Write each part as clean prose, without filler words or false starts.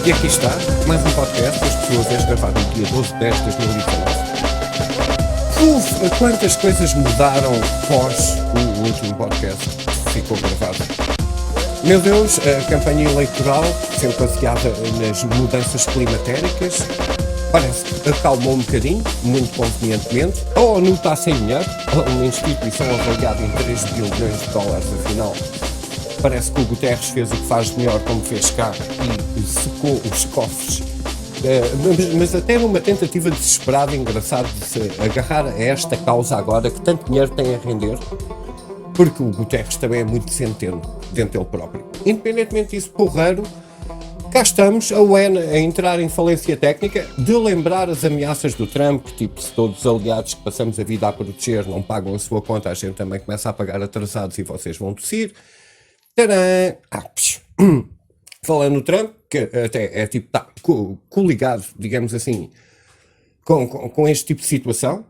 E aqui está, mais um podcast, este por sua vez gravado no dia 12 de 10 de 2019. Quantas coisas mudaram pós o último podcast que ficou gravado? Meu Deus, a campanha eleitoral, sempre baseada nas mudanças climatéricas, parece que acalmou um bocadinho, muito convenientemente. A ONU está sem dinheiro, uma instituição avaliada em 3 bilhões de dólares, afinal. Parece que o Guterres fez o que faz de melhor, como fez cá, e secou os cofres. Mas até numa tentativa desesperada e engraçada de se agarrar a esta causa agora, que tanto dinheiro tem a render, porque o Guterres também é muito centeno dentro dele próprio. Independentemente disso, porreiro, cá estamos, a UN a entrar em falência técnica, de lembrar as ameaças do Trump, tipo, se todos os aliados que passamos a vida a proteger não pagam a sua conta, a gente também começa a pagar atrasados e vocês vão tossir. Tadã! Falando no Trump, que até é tipo, está coligado, digamos assim, com este tipo de situação,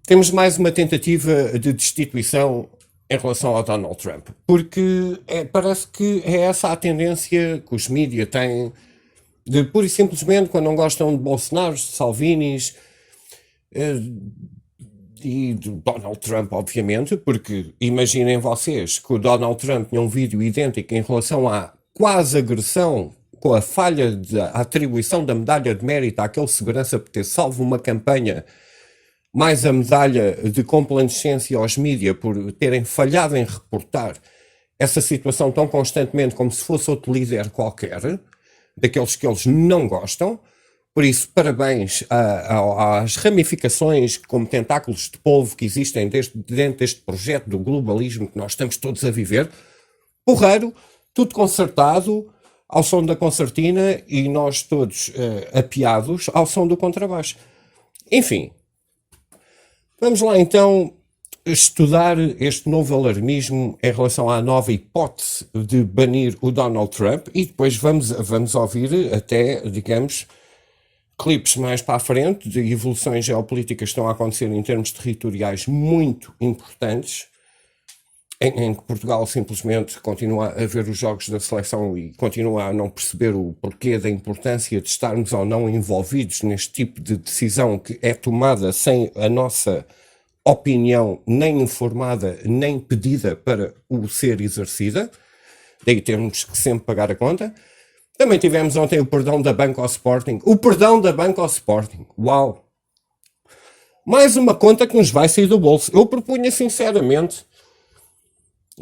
temos mais uma tentativa de destituição em relação ao Donald Trump, porque parece que é essa a tendência que os mídias têm, de pura e simplesmente, quando não gostam de Bolsonaro, de Salvinis e de Donald Trump, obviamente, porque imaginem vocês que o Donald Trump tinha um vídeo idêntico em relação à quase agressão, com a falha da atribuição da medalha de mérito àquele segurança por ter salvo uma campanha, mais a medalha de complacência aos mídias por terem falhado em reportar essa situação tão constantemente como se fosse outro líder qualquer, daqueles que eles não gostam. Por isso, parabéns às ramificações como tentáculos de polvo que existem dentro deste projeto do globalismo que nós estamos todos a viver. Porreiro, tudo concertado, ao som da concertina e nós todos apiados ao som do contrabaixo. Enfim, vamos lá então estudar este novo alarmismo em relação à nova hipótese de banir o Donald Trump e depois vamos ouvir até, digamos, clipes mais para a frente de evoluções geopolíticas que estão a acontecer em termos territoriais muito importantes, em que Portugal simplesmente continua a ver os jogos da seleção e continua a não perceber o porquê da importância de estarmos ou não envolvidos neste tipo de decisão que é tomada sem a nossa opinião nem informada, nem pedida para o ser exercida, daí temos que sempre pagar a conta. Também tivemos ontem o perdão da banca ao Sporting. O perdão da banca ao Sporting. Uau! Mais uma conta que nos vai sair do bolso. Eu propunha sinceramente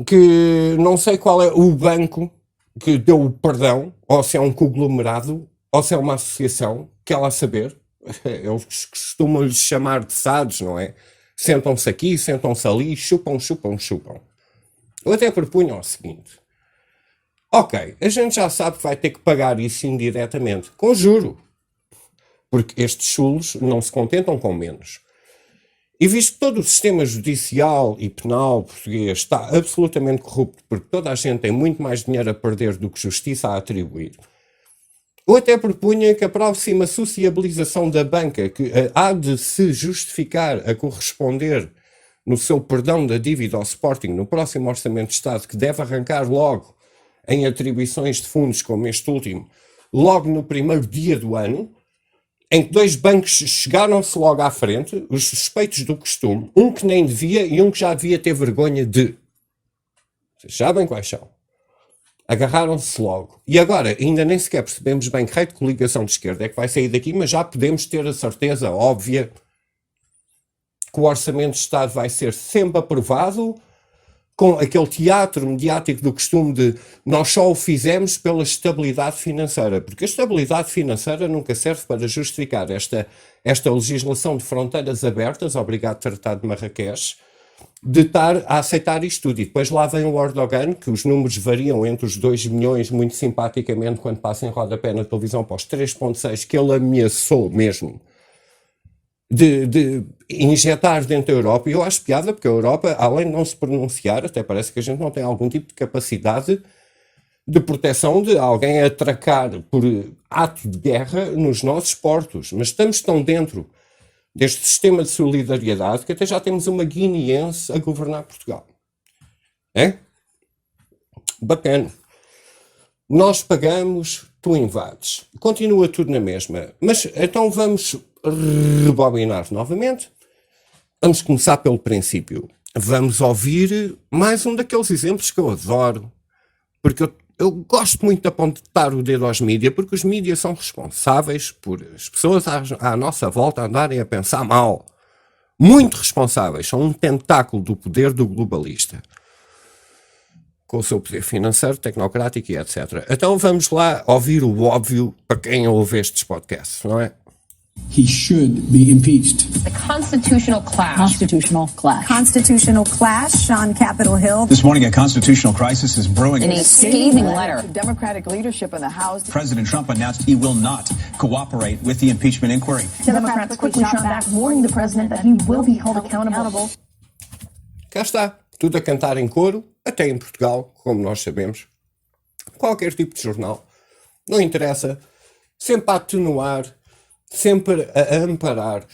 que não sei qual é o banco que deu o perdão, ou se é um conglomerado, ou se é uma associação, quer lá saber. Eles costumam lhes chamar de SADs, não é? Sentam-se aqui, sentam-se ali, chupam. Eu até propunha o seguinte. Ok, a gente já sabe que vai ter que pagar isso indiretamente, com juro, porque estes chulos não se contentam com menos. E visto que todo o sistema judicial e penal português está absolutamente corrupto, porque toda a gente tem muito mais dinheiro a perder do que justiça a atribuir, eu até propunha que a próxima sociabilização da banca, que há de se justificar a corresponder no seu perdão da dívida ao Sporting no próximo Orçamento de Estado, que deve arrancar logo em atribuições de fundos como este último, logo no primeiro dia do ano, em que 2 bancos chegaram-se logo à frente, os suspeitos do costume, um que nem devia e um que já devia ter vergonha de. Vocês sabem quais são. Agarraram-se logo. E agora, ainda nem sequer percebemos bem que raio de coligação de esquerda é que vai sair daqui, mas já podemos ter a certeza óbvia que o Orçamento de Estado vai ser sempre aprovado com aquele teatro mediático do costume de nós só o fizemos pela estabilidade financeira, porque a estabilidade financeira nunca serve para justificar esta legislação de fronteiras abertas, obrigado Tratado de Marrakech, de estar a aceitar isto tudo. E depois lá vem o Erdogan, que os números variam entre os 2 milhões, muito simpaticamente, quando passa em rodapé na televisão, para os 3,6, que ele ameaçou mesmo de injetar dentro da Europa. E eu acho piada, porque a Europa, além de não se pronunciar, até parece que a gente não tem algum tipo de capacidade de proteção de alguém atracar por ato de guerra nos nossos portos. Mas estamos tão dentro deste sistema de solidariedade que até já temos uma guineense a governar Portugal. É? Bacana. Nós pagamos tu invades. Continua tudo na mesma. Mas então vamos rebobinar novamente. Vamos começar pelo princípio. Vamos ouvir mais um daqueles exemplos que eu adoro, porque eu gosto muito de apontar o dedo aos mídias, porque os mídias são responsáveis por as pessoas à nossa volta andarem a pensar mal. Muito responsáveis. São um tentáculo do poder do globalista, com o seu poder financeiro, tecnocrático e etc. Então vamos lá ouvir o óbvio para quem ouve estes podcasts, não é? He should be impeached. The constitutional clash. Constitutional clash. Constitutional clash on Capitol Hill. This morning, a constitutional crisis is brewing. In a scathing letter. Democratic leadership in the House. President Trump announced he will not cooperate with the impeachment inquiry. Democrats quickly shot back, warning the president that he will be held accountable. Cá está, tudo a cantar em coro, até em Portugal, como nós sabemos. Qualquer tipo de jornal, não interessa, sempre a atenuar, sempre a amparar,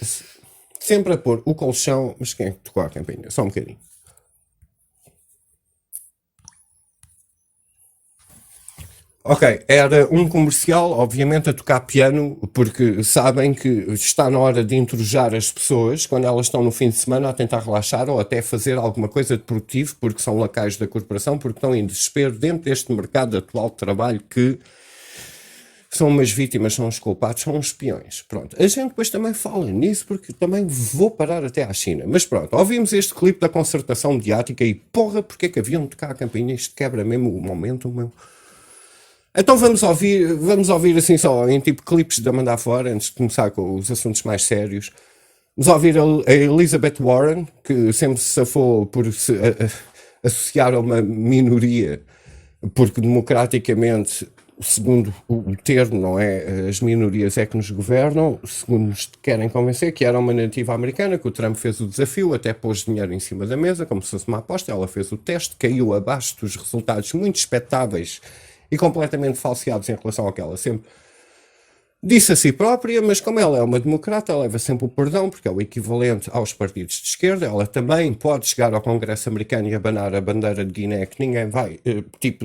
sempre a pôr o colchão. Mas quem é que tocou a campainha? Só um bocadinho. Ok, era um comercial, obviamente, a tocar piano, porque sabem que está na hora de entrojar as pessoas quando elas estão no fim de semana a tentar relaxar ou até fazer alguma coisa de produtivo, porque são lacaios da corporação, porque estão em desespero dentro deste mercado atual de trabalho que são umas vítimas, são os culpados, são os espiões. Pronto, a gente depois também fala nisso, porque também vou parar até à China. Mas pronto, ouvimos este clipe da concertação mediática e porra, porque é que haviam de tocar a campainha? Isto quebra mesmo o momento, meu. Então vamos ouvir assim só em tipo clipes de mandar fora, antes de começar com os assuntos mais sérios. Vamos ouvir a Elizabeth Warren, que sempre se safou por se associar a uma minoria, porque democraticamente, segundo o termo, não é? As minorias é que nos governam, segundo nos querem convencer, que era uma nativa americana, que o Trump fez o desafio, até pôs dinheiro em cima da mesa, como se fosse uma aposta. Ela fez o teste, caiu abaixo dos resultados muito expectáveis e completamente falseados em relação ao que ela sempre disse a si própria, mas como ela é uma democrata, ela leva sempre o perdão, porque é o equivalente aos partidos de esquerda. Ela também pode chegar ao Congresso americano e abanar a bandeira de Guiné, que ninguém vai,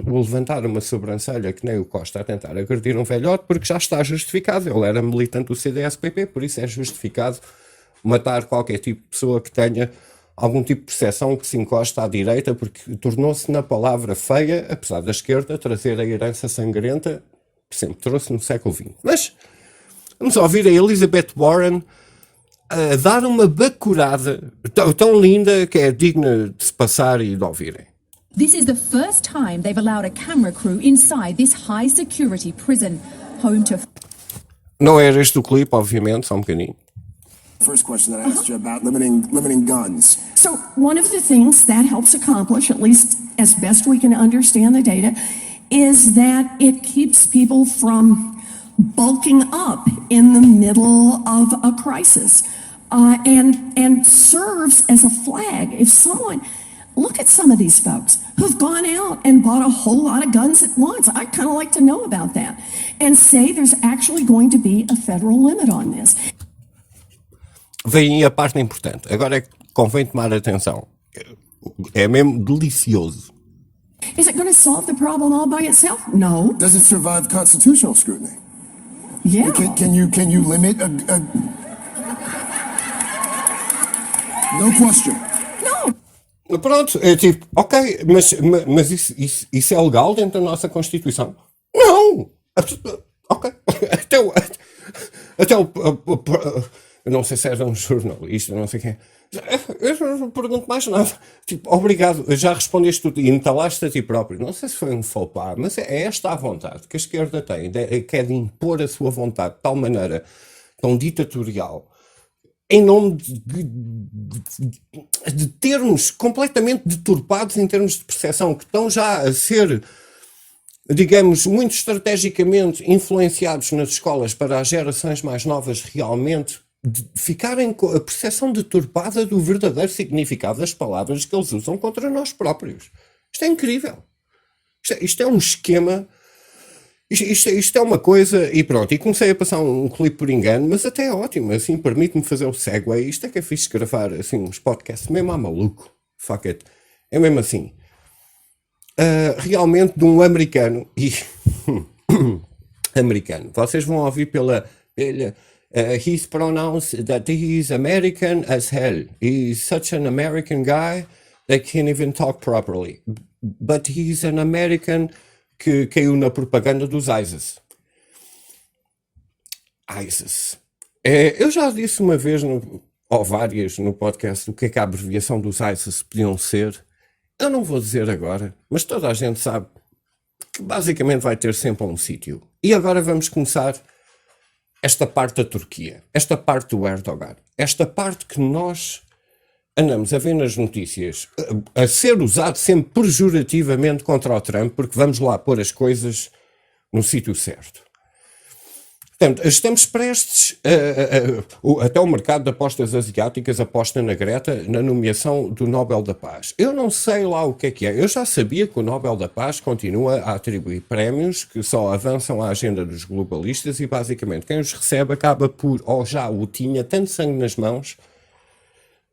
levantar uma sobrancelha, que nem o Costa a tentar agredir um velhote, porque já está justificado. Ele era militante do CDS-PP, por isso é justificado matar qualquer tipo de pessoa que tenha algum tipo de percepção que se encosta à direita, porque tornou-se na palavra feia, apesar da esquerda trazer a herança sangrenta que sempre trouxe no século XX. Mas vamos ouvir a Elizabeth Warren a dar uma bacurada tão linda que é digna de se passar e de ouvirem. This is the first time they've allowed a camera crew inside this high security prison, home to... Não era este o clipe, obviamente, só um bocadinho. First question that I asked you about limiting guns. So one of the things that helps accomplish, at least as best we can understand the data, is that it keeps people from bulking up in the middle of a crisis, and serves as a flag. If someone, look at some of these folks who've gone out and bought a whole lot of guns at once. I'd kind of like to know about that, and say there's actually going to be a federal limit on this. Vem aí a parte importante. Agora é que convém tomar atenção. É mesmo delicioso. Is it going to solve the problem all by itself? No. Does it survive constitutional scrutiny? Yeah. Can you limit a... No question. No. Pronto, é tipo, ok, mas isso é legal dentro da nossa Constituição? Não! Ok. Até o eu não sei se era um jornalista, não sei quem. Eu não pergunto mais nada. Tipo, obrigado, já respondeste tudo e entalaste a ti próprio. Não sei se foi um faux pas, mas é esta a vontade que a esquerda tem, que é de impor a sua vontade de tal maneira tão ditatorial, em nome de termos completamente deturpados em termos de percepção, que estão já a ser, digamos, muito estrategicamente influenciados nas escolas para as gerações mais novas realmente de ficarem com a percepção deturpada do verdadeiro significado das palavras que eles usam contra nós próprios. Isto é incrível. Isto é um esquema. Isto é uma coisa. E pronto, e comecei a passar um clipe por engano, mas até é ótimo, assim, permite-me fazer o segue. Isto é que é fixe de gravar, assim, uns podcasts mesmo a maluco. Fuck it. É mesmo assim. Realmente de um americano. E americano. Vocês vão ouvir pela he's pronounced that he's American as hell. He's such an American guy that can't even talk properly. But he's an American que caiu na propaganda dos ISIS. ISIS. Eu já disse uma vez, ou várias, no podcast, o que é que a abreviação dos ISIS podiam ser. Eu não vou dizer agora, mas toda a gente sabe que basicamente vai ter sempre um sítio. E agora vamos começar esta parte da Turquia, esta parte do Erdogan, esta parte que nós andamos a ver nas notícias a ser usado sempre pejorativamente contra o Trump, porque vamos lá pôr as coisas no sítio certo. Portanto, estamos prestes até o mercado de apostas asiáticas aposta na Greta na nomeação do Nobel da Paz. Eu não sei lá o que é. Eu já sabia que o Nobel da Paz continua a atribuir prémios que só avançam a agenda dos globalistas e basicamente quem os recebe acaba por, ou já o tinha, tanto sangue nas mãos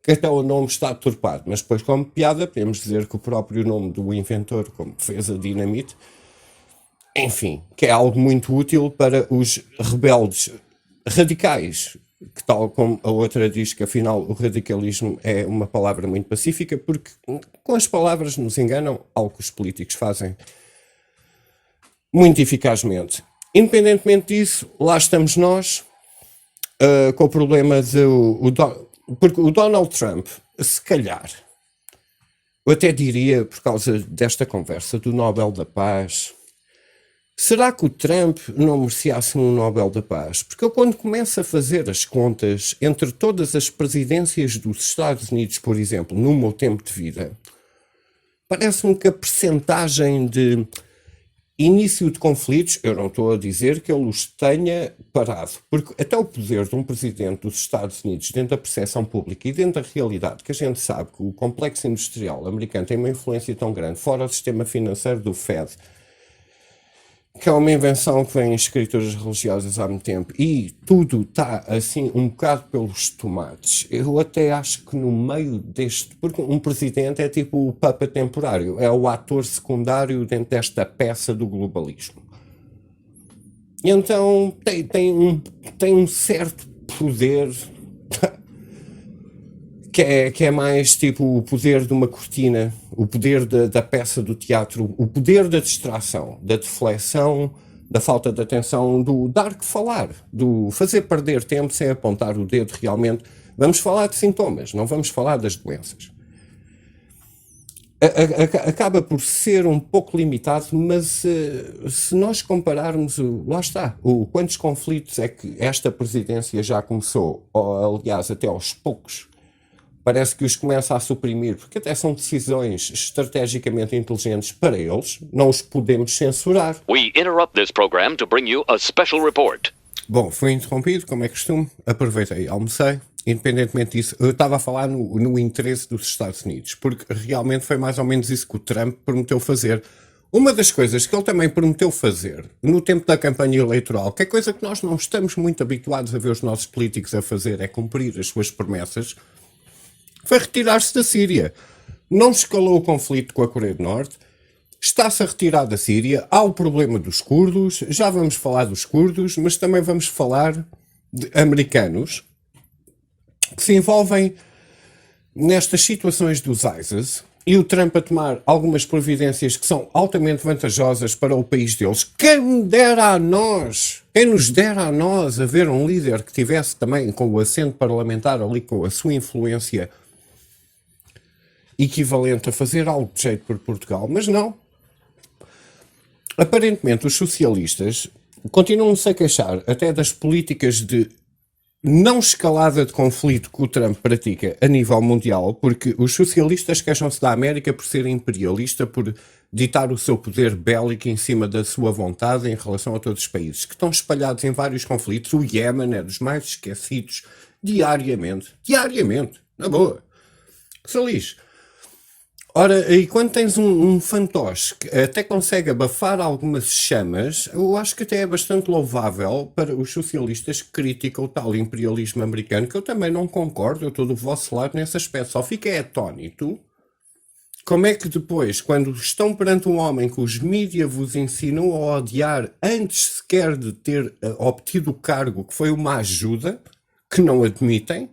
que até o nome está deturpado. Mas depois, como piada, podemos dizer que o próprio nome do inventor, como fez a dinamite, enfim, que é algo muito útil para os rebeldes radicais, que tal como a outra diz que afinal o radicalismo é uma palavra muito pacífica, porque com as palavras nos enganam, algo que os políticos fazem muito eficazmente. Independentemente disso, lá estamos nós, com o problema porque o Donald Trump, se calhar, eu até diria, por causa desta conversa do Nobel da Paz, será que o Trump não merecia assim um Nobel da Paz? Porque eu quando começo a fazer as contas entre todas as presidências dos Estados Unidos, por exemplo, no meu tempo de vida, parece-me que a percentagem de início de conflitos, eu não estou a dizer que ele os tenha parado, porque até o poder de um presidente dos Estados Unidos dentro da percepção pública e dentro da realidade, que a gente sabe que o complexo industrial americano tem uma influência tão grande, fora o sistema financeiro do Fed, que é uma invenção que vem em escrituras religiosas há muito tempo, e tudo está assim um bocado pelos tomates. Eu até acho que no meio deste, porque um presidente é tipo o papa temporário, é o ator secundário dentro desta peça do globalismo. E então tem um certo poder que é mais tipo o poder de uma cortina, o poder da peça do teatro, o poder da distração, da deflexão, da falta de atenção, do dar que falar, do fazer perder tempo sem apontar o dedo realmente. Vamos falar de sintomas, não vamos falar das doenças. Acaba por ser um pouco limitado, mas se nós compararmos, lá está, quantos conflitos é que esta presidência já começou, ou, aliás, até aos poucos, parece que os começa a suprimir, porque até são decisões estrategicamente inteligentes para eles, não os podemos censurar. We interrupt this program to bring you a special report. Bom, fui interrompido, como é costume, aproveitei, almocei. Independentemente disso, eu estava a falar no interesse dos Estados Unidos, porque realmente foi mais ou menos isso que o Trump prometeu fazer. Uma das coisas que ele também prometeu fazer no tempo da campanha eleitoral, que é coisa que nós não estamos muito habituados a ver os nossos políticos a fazer, é cumprir as suas promessas, foi retirar-se da Síria. Não escalou o conflito com a Coreia do Norte, está-se a retirar da Síria, há o problema dos curdos, já vamos falar dos curdos, mas também vamos falar de americanos que se envolvem nestas situações dos ISIS e o Trump a tomar algumas providências que são altamente vantajosas para o país deles. Quem nos dera a nós haver um líder que tivesse também com o assento parlamentar ali, com a sua influência equivalente a fazer algo de jeito por Portugal, mas não. Aparentemente os socialistas continuam-se a queixar até das políticas de não escalada de conflito que o Trump pratica a nível mundial, porque os socialistas queixam-se da América por ser imperialista, por ditar o seu poder bélico em cima da sua vontade em relação a todos os países, que estão espalhados em vários conflitos. O Iémen é dos mais esquecidos diariamente, na boa. Que se lixe. Ora, e quando tens um fantoche que até consegue abafar algumas chamas, eu acho que até é bastante louvável para os socialistas que criticam o tal imperialismo americano, que eu também não concordo, eu estou do vosso lado nesse aspecto. Só fiquei atónito como é que depois, quando estão perante um homem que os mídias vos ensinam a odiar antes sequer de ter obtido o cargo, que foi uma ajuda, que não admitem,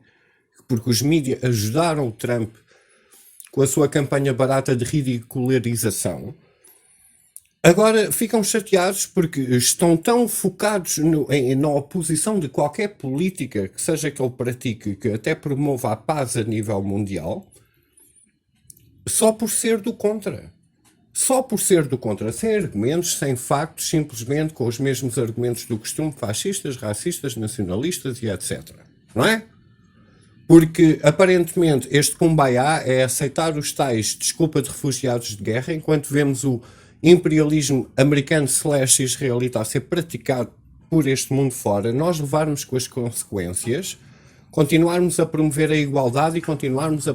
porque os mídias ajudaram o Trump com a sua campanha barata de ridicularização, agora ficam chateados porque estão tão focados na oposição de qualquer política que seja que ele pratique, que até promova a paz a nível mundial, só por ser do contra. Só por ser do contra, sem argumentos, sem factos, simplesmente com os mesmos argumentos do costume, fascistas, racistas, nacionalistas e etc. Não é? Porque, aparentemente, este kumbaya é aceitar os tais desculpa de refugiados de guerra, enquanto vemos o imperialismo americano / israelita a ser praticado por este mundo fora, nós levarmos com as consequências, continuarmos a promover a igualdade e continuarmos a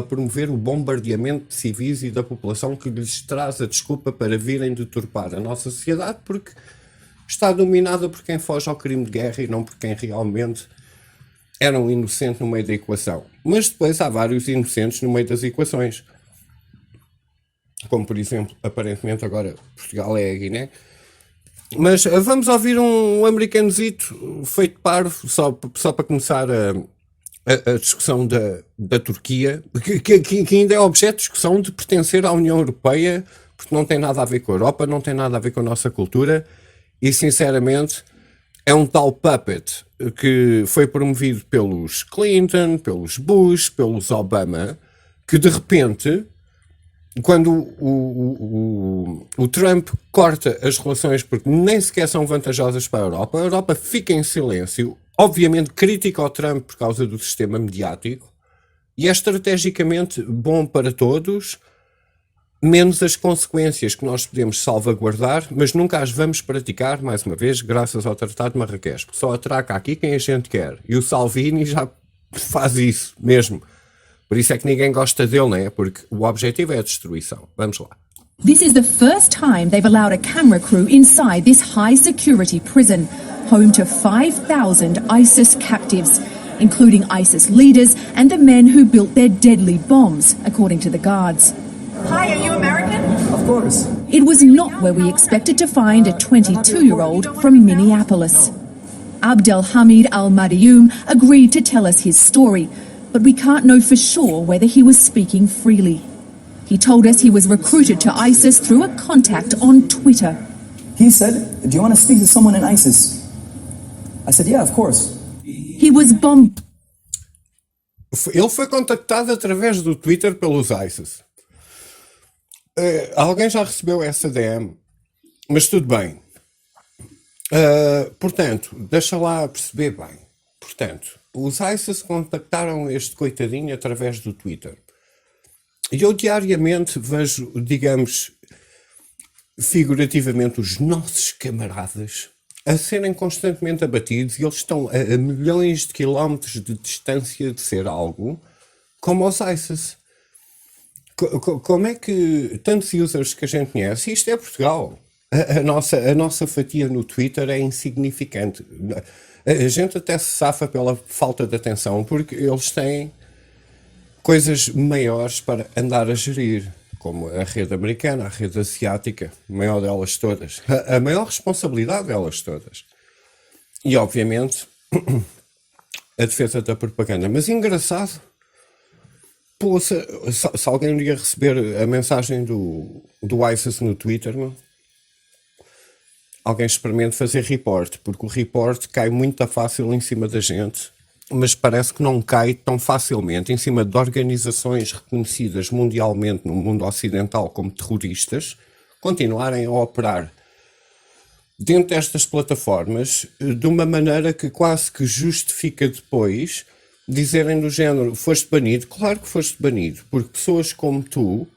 promover o bombardeamento de civis e da população que lhes traz a desculpa para virem deturpar a nossa sociedade, porque está dominada por quem foge ao crime de guerra e não por quem realmente era um inocente no meio da equação. Mas depois há vários inocentes no meio das equações. Como, por exemplo, aparentemente agora Portugal é a Guiné. Mas vamos ouvir um americanozito feito parvo, só para começar a discussão da Turquia, que ainda é objeto de discussão de pertencer à União Europeia, porque não tem nada a ver com a Europa, não tem nada a ver com a nossa cultura, e sinceramente é um tal puppet que foi promovido pelos Clinton, pelos Bush, pelos Obama, que de repente, quando o Trump corta as relações porque nem sequer são vantajosas para a Europa fica em silêncio, obviamente critica o Trump por causa do sistema mediático, e é estrategicamente bom para todos, menos as consequências que nós podemos salvaguardar, mas nunca as vamos praticar, mais uma vez, graças ao Tratado de Marrakech, porque só atraca aqui quem a gente quer, e o Salvini já faz isso mesmo. Por isso é que ninguém gosta dele, não é? Porque o objetivo é a destruição. Vamos lá. This is the first time they've allowed a camera crew inside this high-security prison, home to 5,000 ISIS captives, including ISIS leaders and the men who built their deadly bombs, according to the guards. Hi, are you American? Of course. It was not where we expected to find a 22-year-old from Minneapolis. Abdelhamid Al-Madioum agreed to tell us his story, but we can't know for sure whether he was speaking freely. He told us he was recruited to ISIS through a contact on Twitter. He said, "Do you want to speak to someone in ISIS?" I said, "Yeah, of course." He was bombed. Ele foi contactado através do Twitter pelos ISIS. Alguém já recebeu essa DM, mas tudo bem. Portanto, deixa lá perceber bem. Portanto, os ISIS contactaram este coitadinho através do Twitter. E eu diariamente vejo, digamos, figurativamente, os nossos camaradas a serem constantemente abatidos, e eles estão a milhões de quilómetros de distância de ser algo como os ISIS. Como é que tantos users que a gente conhece, isto é Portugal, a nossa fatia no Twitter é insignificante. A gente até se safa pela falta de atenção, porque eles têm coisas maiores para andar a gerir, como a rede americana, a rede asiática, a maior delas todas, a maior responsabilidade delas todas. E, obviamente, a defesa da propaganda. Mas engraçado, poxa, se alguém ia receber a mensagem do ISIS no Twitter, não? Alguém experimente fazer report, porque o report cai muito fácil em cima da gente, mas parece que não cai tão facilmente em cima de organizações reconhecidas mundialmente no mundo ocidental como terroristas, continuarem a operar dentro destas plataformas de uma maneira que quase que justifica depois dizerem do género: foste banido. Claro que foste banido, porque pessoas como tu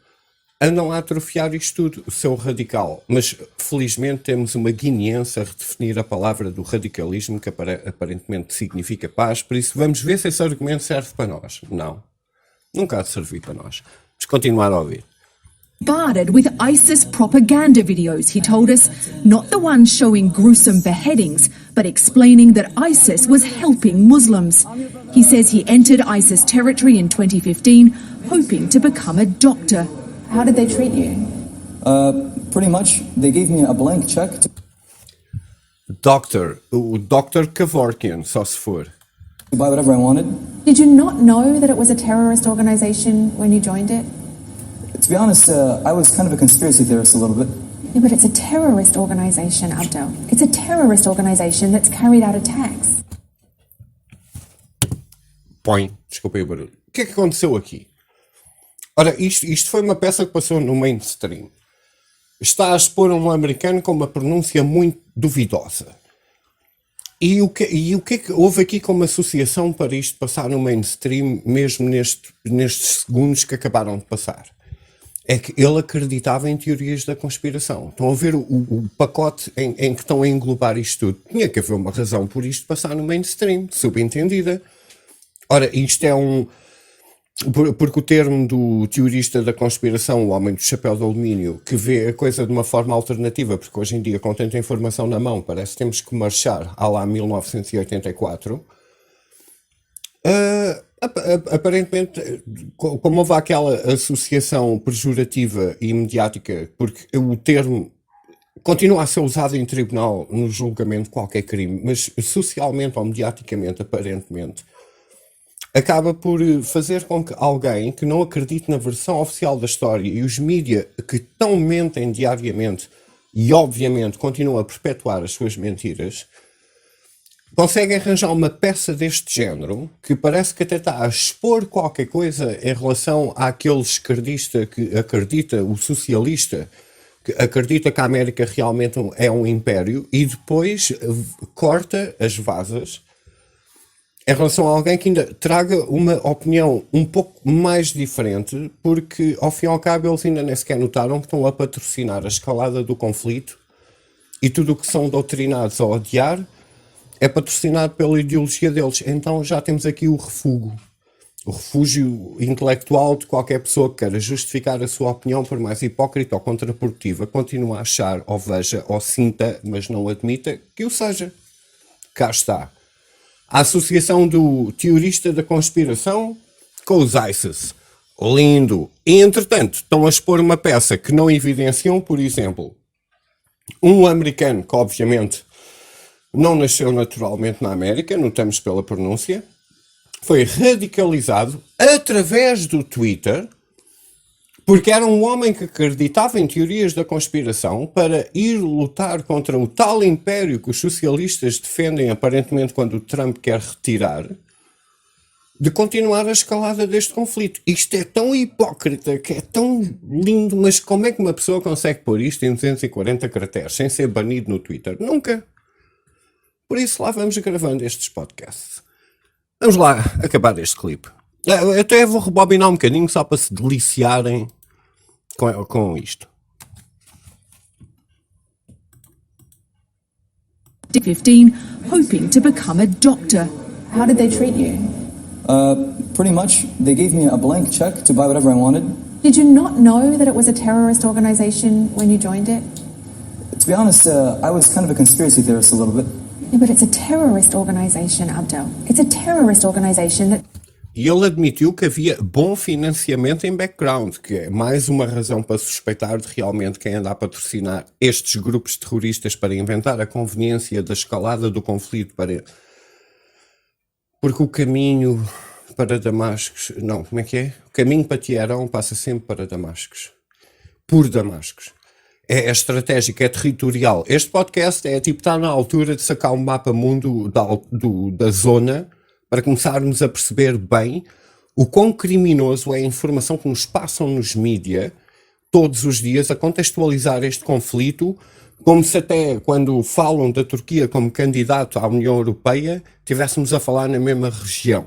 andam a atrofiar isto tudo, seu radical. Mas, felizmente, temos uma guineense a redefinir a palavra do radicalismo, que aparentemente significa paz, por isso vamos ver se esse argumento serve para nós. Não. Nunca há de servir para nós. Vamos continuar a ouvir. Bombarded with ISIS propaganda videos, he told us, not the ones showing gruesome beheadings, but explaining that ISIS was helping Muslims. He says he entered ISIS territory in 2015, hoping to become a doctor. How did they treat you? Pretty much, they gave me a blank check to O Dr. Kevorkian, só se for. buy whatever I wanted. Did you not know that it was a terrorist organization when you joined it? To be honest, I was kind of a conspiracy theorist a little bit. Yeah, but it's a terrorist organization, Abdel. It's a terrorist organization that's carried out attacks. Desculpem o barulho. O que é que aconteceu aqui? Ora, isto foi uma peça que passou no mainstream. Está a expor um americano com uma pronúncia muito duvidosa. E o que é que houve aqui como associação para isto passar no mainstream, mesmo nestes segundos que acabaram de passar? É que ele acreditava em teorias da conspiração. Estão a ver o pacote em que estão a englobar isto tudo. Tinha que haver uma razão por isto passar no mainstream, subentendida. Ora, isto é porque o termo do teorista da conspiração, o homem do chapéu de alumínio, que vê a coisa de uma forma alternativa, porque hoje em dia, com tanta informação na mão, parece que temos que marchar à lá 1984, aparentemente, como houve aquela associação pejorativa e mediática, porque o termo continua a ser usado em tribunal no julgamento de qualquer crime, mas socialmente ou mediaticamente, aparentemente, acaba por fazer com que alguém que não acredite na versão oficial da história e os mídias que tão mentem diariamente e obviamente continuam a perpetuar as suas mentiras, conseguem arranjar uma peça deste género que parece que até está a expor qualquer coisa em relação àquele esquerdista que acredita, o socialista, que acredita que a América realmente é um império e depois corta as vasas em relação a alguém que ainda traga uma opinião um pouco mais diferente, porque ao fim e ao cabo eles ainda nem sequer notaram que estão a patrocinar a escalada do conflito e tudo o que são doutrinados a odiar é patrocinado pela ideologia deles. Então já temos aqui o refúgio intelectual de qualquer pessoa que queira justificar a sua opinião, por mais hipócrita ou contraprodutiva, continua a achar, ou veja, ou sinta, mas não admita que o seja. Cá está. A associação do teorista da conspiração com os ISIS. Lindo. E, entretanto, estão a expor uma peça que não evidenciam, por exemplo, um americano que, obviamente, não nasceu naturalmente na América, notamos pela pronúncia, foi radicalizado através do Twitter, porque era um homem que acreditava em teorias da conspiração para ir lutar contra o tal império que os socialistas defendem, aparentemente, quando o Trump quer retirar, de continuar a escalada deste conflito. Isto é tão hipócrita, que é tão lindo, mas como é que uma pessoa consegue pôr isto em 240 caracteres sem ser banido no Twitter? Nunca. Por isso lá vamos gravando estes podcasts. Vamos lá acabar este clipe. Eu até vou rebobinar um bocadinho só para se deliciarem com isto. 15, hoping to become a doctor. How did they treat you? Pretty much, they gave me a blank check to buy whatever I wanted. Did you not know that it was a terrorist organization when you joined it? To be honest, I was kind of a conspiracy theorist a little bit. Yeah, but it's a terrorist organization, Abdel. It's a terrorist organization that... E ele admitiu que havia bom financiamento em background, que é mais uma razão para suspeitar de realmente quem anda a patrocinar estes grupos terroristas para inventar a conveniência da escalada do conflito para... Porque o caminho para Damascos... Não, como é que é? O caminho para Teherão passa sempre para Damascos. Por Damascos. É estratégico, é territorial. Este podcast é tipo, está na altura de sacar um mapa mundo da zona para começarmos a perceber bem o quão criminoso é a informação que nos passam nos mídia todos os dias a contextualizar este conflito, como se até quando falam da Turquia como candidato à União Europeia tivéssemos a falar na mesma região,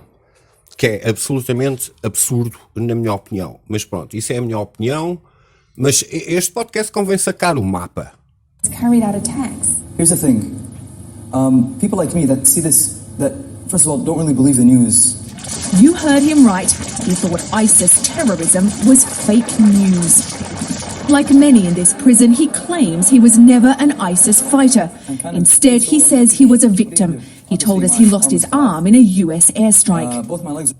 que é absolutamente absurdo na minha opinião. Mas pronto, isso é a minha opinião, mas este podcast convém sacar o mapa. carried out attacks. Here's the thing. People like me that see this, that first of all don't really believe the news. You heard him right. He thought ISIS terrorism was fake news. Like many in this prison, he claims he was never an ISIS fighter. Instead, he says he was a victim. He told us he lost his arm in a US airstrike. Both my legs.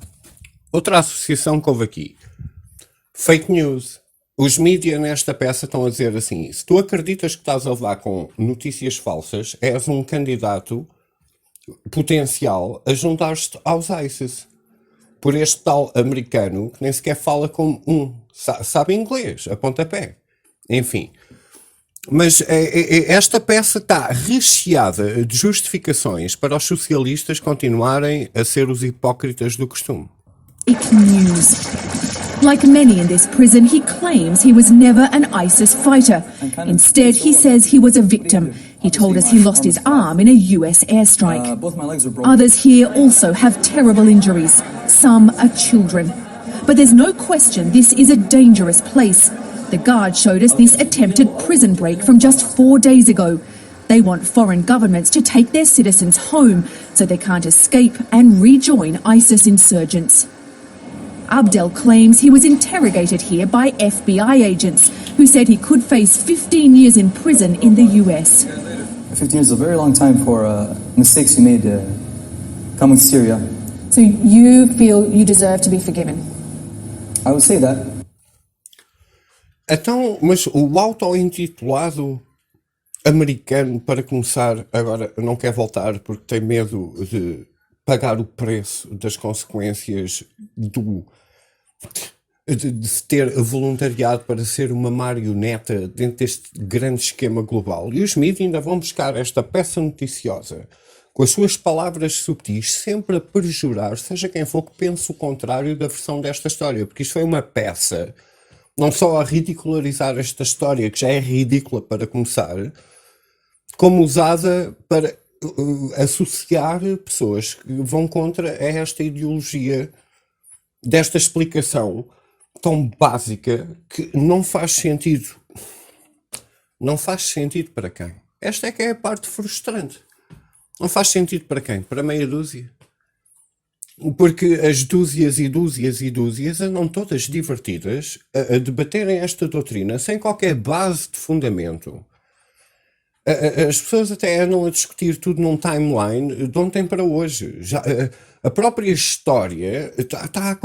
Outra associação que houve aqui. Fake news. Os mídias nesta peça estão a dizer assim: se tu acreditas que estás a levar com notícias falsas, és um candidato potencial a juntar-te aos ISIS. Por este tal americano que nem sequer fala como sabe inglês, a pontapé. Enfim. Mas esta peça está recheada de justificações para os socialistas continuarem a ser os hipócritas do costume. Fake news. Like many in this prison, he claims he was never an ISIS fighter. Instead, he says he was a victim. He told us he lost his arm in a US airstrike. Both my legs are broken. Others here also have terrible injuries. Some are children. But there's no question this is a dangerous place. The guard showed us this attempted prison break from just 4 days ago. They want foreign governments to take their citizens home so they can't escape and rejoin ISIS insurgents. Abdel claims he was interrogated here by FBI agents who said he could face 15 years in prison in the US. 15 years is a very long time for mistakes you made coming to Syria. So you feel you deserve to be forgiven? I would say that. Então, mas o auto-intitulado americano, para começar, agora não quer voltar porque tem medo de pagar o preço das consequências de se ter voluntariado para ser uma marioneta dentro deste grande esquema global. E os mídias ainda vão buscar esta peça noticiosa com as suas palavras subtis, sempre a perjurar, seja quem for que pense o contrário da versão desta história, porque isto foi uma peça não só a ridicularizar esta história, que já é ridícula para começar, como usada para associar pessoas que vão contra esta ideologia desta explicação tão básica que não faz sentido. Não faz sentido para quem? Esta é que é a parte frustrante. Não faz sentido para quem? Para meia dúzia. Porque as dúzias e dúzias e dúzias andam todas divertidas a debaterem esta doutrina sem qualquer base de fundamento. As pessoas até andam a discutir tudo num timeline de ontem para hoje. Já, a própria história está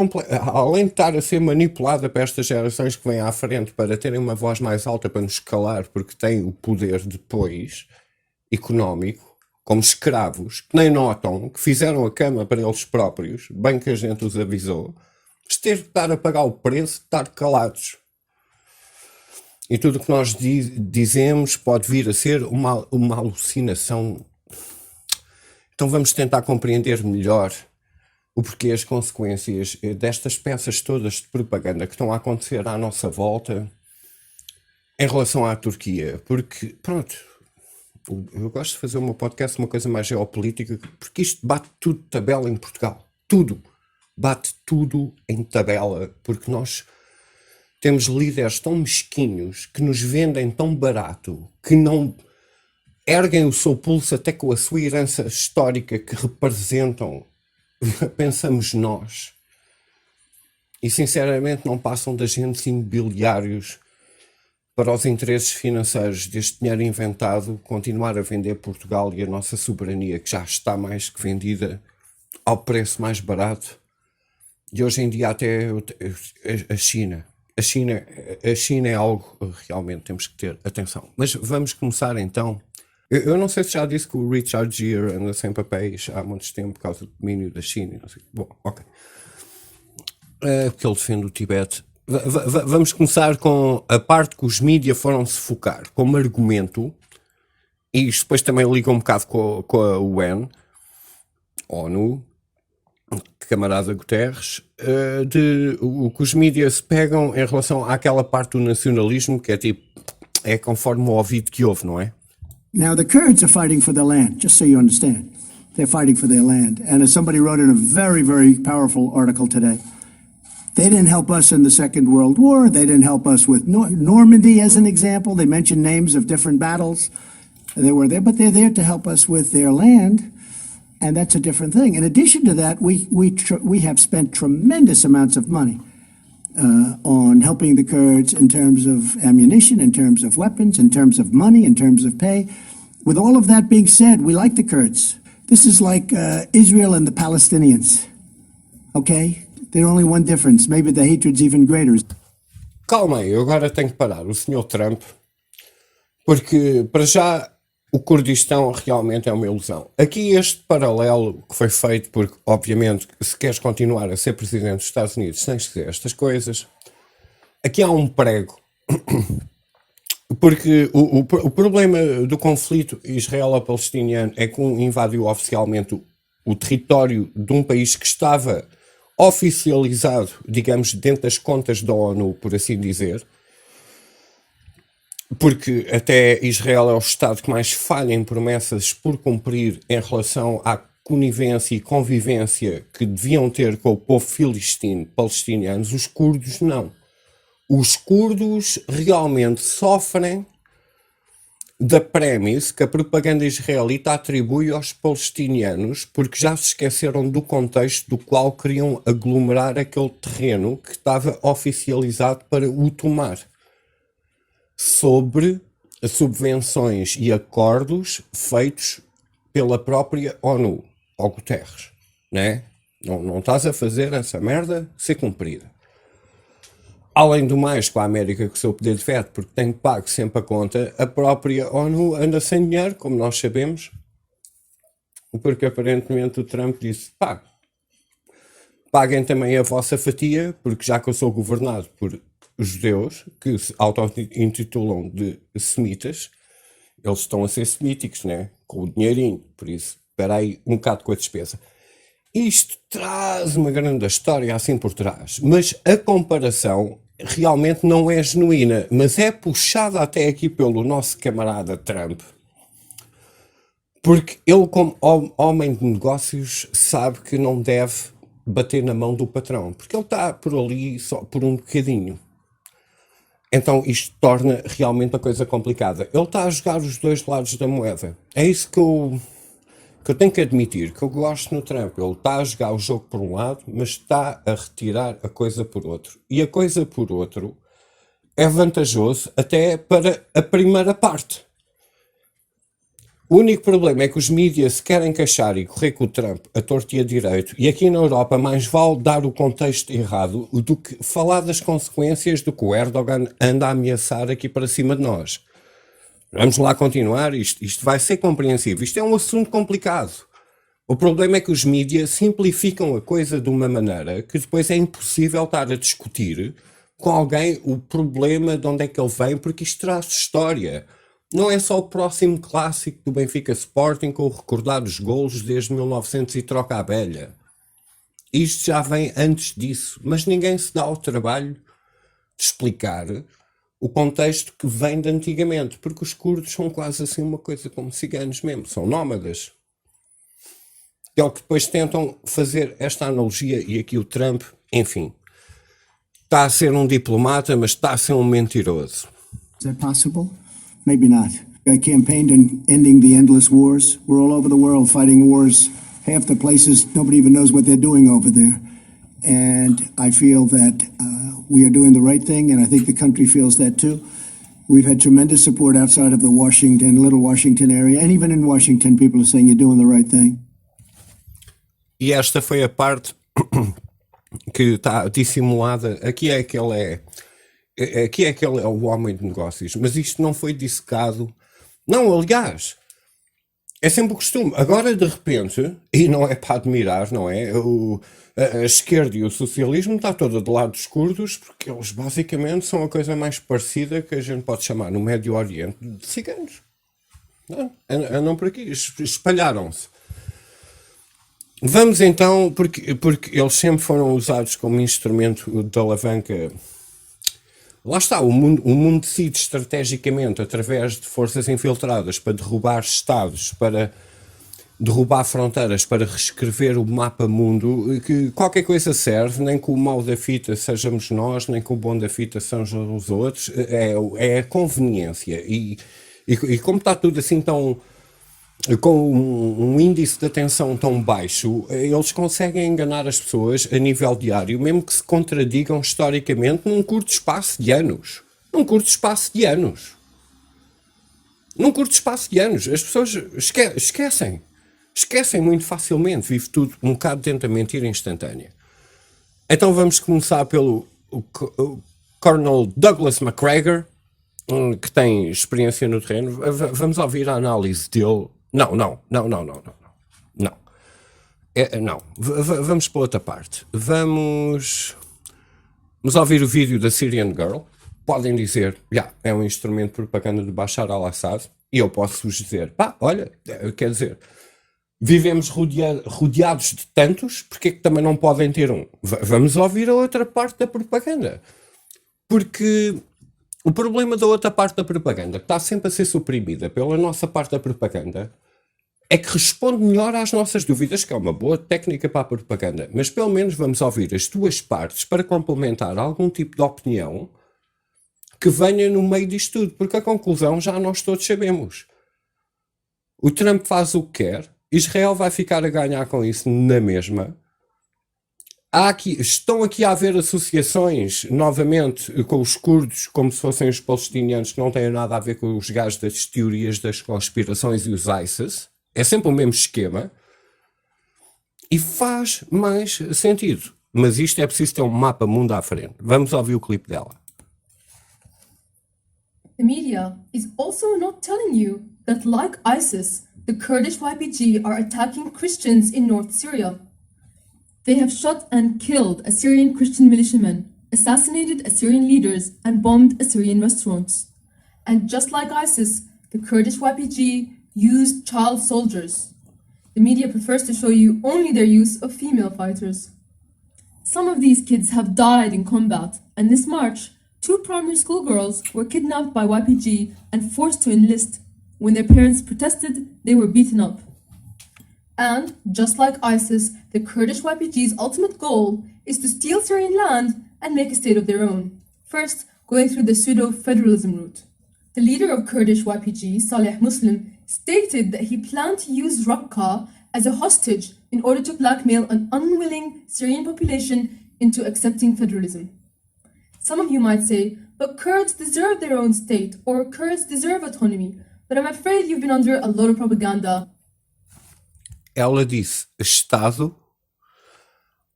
além de estar a ser manipulada para estas gerações que vêm à frente para terem uma voz mais alta para nos calar porque têm o poder depois económico, como escravos, que nem notam, que fizeram a cama para eles próprios, bem que a gente os avisou, mas ter de estar a pagar o preço de estar calados. E tudo o que nós dizemos pode vir a ser uma alucinação. Então vamos tentar compreender melhor o porquê, as consequências destas peças todas de propaganda que estão a acontecer à nossa volta em relação à Turquia. Porque, pronto, eu gosto de fazer o meu podcast uma coisa mais geopolítica, porque isto bate tudo de tabela em Portugal. Tudo. Bate tudo em tabela, porque nós temos líderes tão mesquinhos que nos vendem tão barato, que não erguem o seu pulso até com a sua herança histórica que representam, pensamos nós. E sinceramente não passam de agentes imobiliários para os interesses financeiros deste dinheiro inventado, continuar a vender Portugal e a nossa soberania, que já está mais que vendida ao preço mais barato. E hoje em dia até a China. A China é algo realmente temos que ter atenção. Mas vamos começar então. Eu não sei se já disse que o Richard Gere anda sem papéis há muito tempo por causa do domínio da China. Não sei. Bom, ok. Porque ele defende o Tibete. Vamos começar com a parte que os mídias foram se focar como argumento, e isto depois também liga um bocado com a ONU, camarada Guterres, de o que os mídias se pegam em relação àquela parte do nacionalismo que é tipo, é conforme o ouvido que ouve, não é? Now the Kurds are fighting for their land, just so you understand. They're fighting for their land. And as somebody wrote in a very, very powerful article today, they didn't help us in the Second World War. They didn't help us with Normandy, as an example. They mentioned names of different battles. They were there, but they're there to help us with their land. And that's a different thing. In addition to that, we have spent tremendous amounts of money on helping the Kurds in terms of ammunition, in terms of weapons, in terms of money, in terms of pay. With all of that being said, we like the Kurds. This is like Israel and the Palestinians. Okay? There's only one difference. Maybe the hatred's even greater. calma aí, eu agora tenho que parar o senhor Trump, porque para já o Kurdistão realmente é uma ilusão. Aqui este paralelo que foi feito, porque obviamente se queres continuar a ser presidente dos Estados Unidos tens de dizer estas coisas. Aqui há um prego, porque o problema do conflito israelo-palestiniano é que invadiu oficialmente o território de um país que estava oficializado, digamos, dentro das contas da ONU, por assim dizer, porque até Israel é o Estado que mais falha em promessas por cumprir em relação à conivência e convivência que deviam ter com o povo palestinianos. Os curdos não. Os curdos realmente sofrem da premissa que a propaganda israelita atribui aos palestinianos, porque já se esqueceram do contexto do qual queriam aglomerar aquele terreno que estava oficializado para o tomar, sobre subvenções e acordos feitos pela própria ONU, ao Guterres, né? Não estás a fazer essa merda ser cumprida. Além do mais, com a América com o seu poder de veto, porque tem pago sempre a conta, a própria ONU anda sem dinheiro, como nós sabemos, porque aparentemente o Trump disse, pá, paguem também a vossa fatia, porque já que eu sou governado por judeus, que se auto-intitulam de semitas, eles estão a ser semíticos, né? Com o dinheirinho, por isso, espera aí um bocado com a despesa. Isto traz uma grande história assim por trás, mas a comparação realmente não é genuína, mas é puxada até aqui pelo nosso camarada Trump, porque ele, como homem de negócios, sabe que não deve bater na mão do patrão, porque ele está por ali só por um bocadinho. Então isto torna realmente a coisa complicada. Ele está a jogar os dois lados da moeda. É isso que eu tenho que admitir, que eu gosto no Trump. Ele está a jogar o jogo por um lado, mas está a retirar a coisa por outro. E a coisa por outro é vantajoso até para a primeira parte. O único problema é que os mídias se querem queixar e correr com o Trump a torto e a direito, e aqui na Europa mais vale dar o contexto errado do que falar das consequências do que o Erdogan anda a ameaçar aqui para cima de nós. Vamos lá continuar, isto vai ser compreensível. Isto é um assunto complicado. O problema é que os mídias simplificam a coisa de uma maneira que depois é impossível estar a discutir com alguém o problema de onde é que ele vem, porque isto traz história. Não é só o próximo clássico do Benfica Sporting com o recordar os golos desde 1900 e troca a velha. Isto já vem antes disso, mas ninguém se dá ao trabalho de explicar o contexto que vem de antigamente, porque os curdos são quase assim uma coisa como ciganos mesmo, são nómadas. É o que depois tentam fazer esta analogia, e aqui o Trump, enfim, está a ser um diplomata, mas está a ser um mentiroso. Is that possible? Maybe not. I campaigned on ending the endless wars. We're all over the world fighting wars. Half the places, nobody even knows what they're doing over there. And I feel that we are doing the right thing, and I think the country feels that too. We've had tremendous support outside of the Little Washington area, and even in Washington, people are saying you're doing the right thing. E esta foi a parte que está dissimulada. Aqui é que ele é o homem de negócios, mas isto não foi dissecado. Não, aliás, é sempre o costume. Agora, de repente, e não é para admirar, não é? A esquerda e o socialismo está toda do lado dos curdos, porque eles basicamente são a coisa mais parecida que a gente pode chamar no Médio Oriente de ciganos. Andam por aqui, espalharam-se. Vamos então, porque eles sempre foram usados como instrumento de alavanca. Lá está, o mundo decide estrategicamente através de forças infiltradas para derrubar estados, para derrubar fronteiras, para reescrever o mapa mundo, que qualquer coisa serve, nem que o mau da fita sejamos nós, nem que o bom da fita sejam os outros, é a conveniência. E como está tudo assim tão, com um índice de atenção tão baixo, eles conseguem enganar as pessoas a nível diário, mesmo que se contradigam historicamente num curto espaço de anos. Num curto espaço de anos. As pessoas esquecem muito facilmente, vive tudo um bocado dentro da mentira instantânea. Então vamos começar pelo Colonel Douglas MacGregor, que tem experiência no terreno. Vamos ouvir a análise dele. Não. Vamos para outra parte. Vamos ouvir o vídeo da Syrian Girl. Podem dizer, é um instrumento de propaganda de Bashar al-Assad. E eu posso-vos dizer, olha, quer dizer, vivemos rodeados de tantos, porque é que também não podem ter um? Vamos ouvir a outra parte da propaganda. Porque o problema da outra parte da propaganda, que está sempre a ser suprimida pela nossa parte da propaganda, é que responde melhor às nossas dúvidas, que é uma boa técnica para a propaganda. Mas pelo menos vamos ouvir as duas partes para complementar algum tipo de opinião que venha no meio disto tudo, porque a conclusão já nós todos sabemos. O Trump faz o que quer, Israel vai ficar a ganhar com isso na mesma. Estão aqui a haver associações, novamente, com os curdos, como se fossem os palestinianos, que não têm nada a ver com os gajos das teorias das conspirações e os ISIS. É sempre o mesmo esquema. E faz mais sentido. Mas isto é preciso ter um mapa mundo à frente. Vamos ouvir o clipe dela. The media is also not telling you that, like ISIS, the Kurdish YPG are attacking Christians in North Syria. They have shot and killed Assyrian Christian militiamen, assassinated Assyrian leaders, and bombed Assyrian restaurants. And just like ISIS, the Kurdish YPG used child soldiers. The media prefers to show you only their use of female fighters. Some of these kids have died in combat, and this March, 2 primary school girls were kidnapped by YPG and forced to enlist. When their parents protested, they were beaten up. And, just like ISIS, the Kurdish YPG's ultimate goal is to steal Syrian land and make a state of their own, first going through the pseudo-federalism route. The leader of Kurdish YPG, Saleh Muslim, stated that he planned to use Raqqa as a hostage in order to blackmail an unwilling Syrian population into accepting federalism. Some of you might say, but Kurds deserve their own state, or Kurds deserve autonomy, but I'm afraid you've been under a lot of propaganda. Ela disse Estado,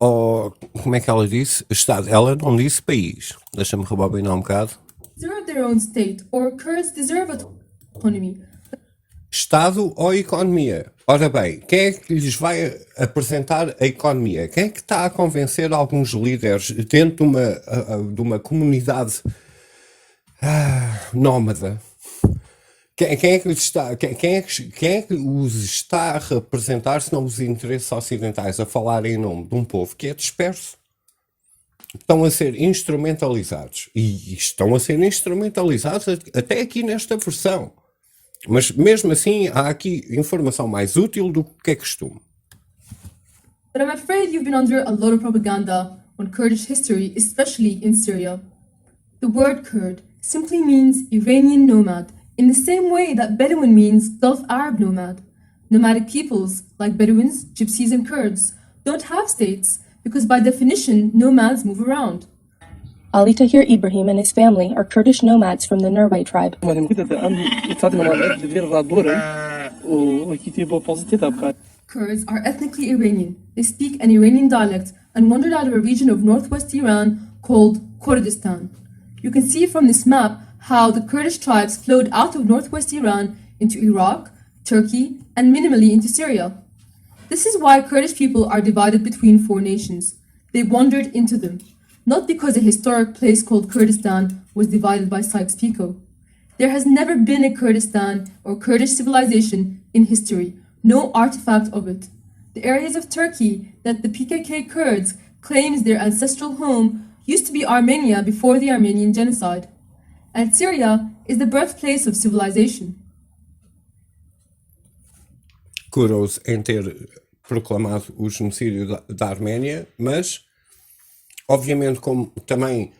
ou como é que ela disse? Estado. Ela não disse país. Deixa-me rebobinar um bocado. Deserve their own state, or Kurds deserve autonomy. Estado ou economia? Ora bem, quem é que lhes vai apresentar a economia? Quem é que está a convencer alguns líderes dentro de uma comunidade nómada? Quem é que os está a representar, se não os interesses ocidentais, a falar em nome de um povo que é disperso? Estão a ser instrumentalizados. E estão a ser instrumentalizados até aqui nesta versão. Mas mesmo assim, há aqui informação mais útil do que é costume. But I'm afraid you've been under a lot of propaganda on Kurdish history, especially in Syria. The word Kurd simply means Iranian nomad, in the same way that Bedouin means Gulf Arab nomad. Nomadic peoples, like Bedouins, Gypsies and Kurds, don't have states because by definition, nomads move around. Ali Tahir Ibrahim and his family are Kurdish nomads from the Nurway tribe. Kurds are ethnically Iranian. They speak an Iranian dialect and wandered out of a region of northwest Iran called Kurdistan. You can see from this map how the Kurdish tribes flowed out of northwest Iran into Iraq, Turkey, and minimally into Syria. This is why Kurdish people are divided between 4 nations. They wandered into them, not because a historic place called Kurdistan was divided by Sykes-Picot. There has never been a Kurdistan or Kurdish civilization in history, no artifact of it. The areas of Turkey that the PKK Kurds claims their ancestral home used to be Armenia before the Armenian genocide. And Syria is the birthplace of civilization. Kudos em ter proclamado o genocídio da Arménia, mas obviamente como também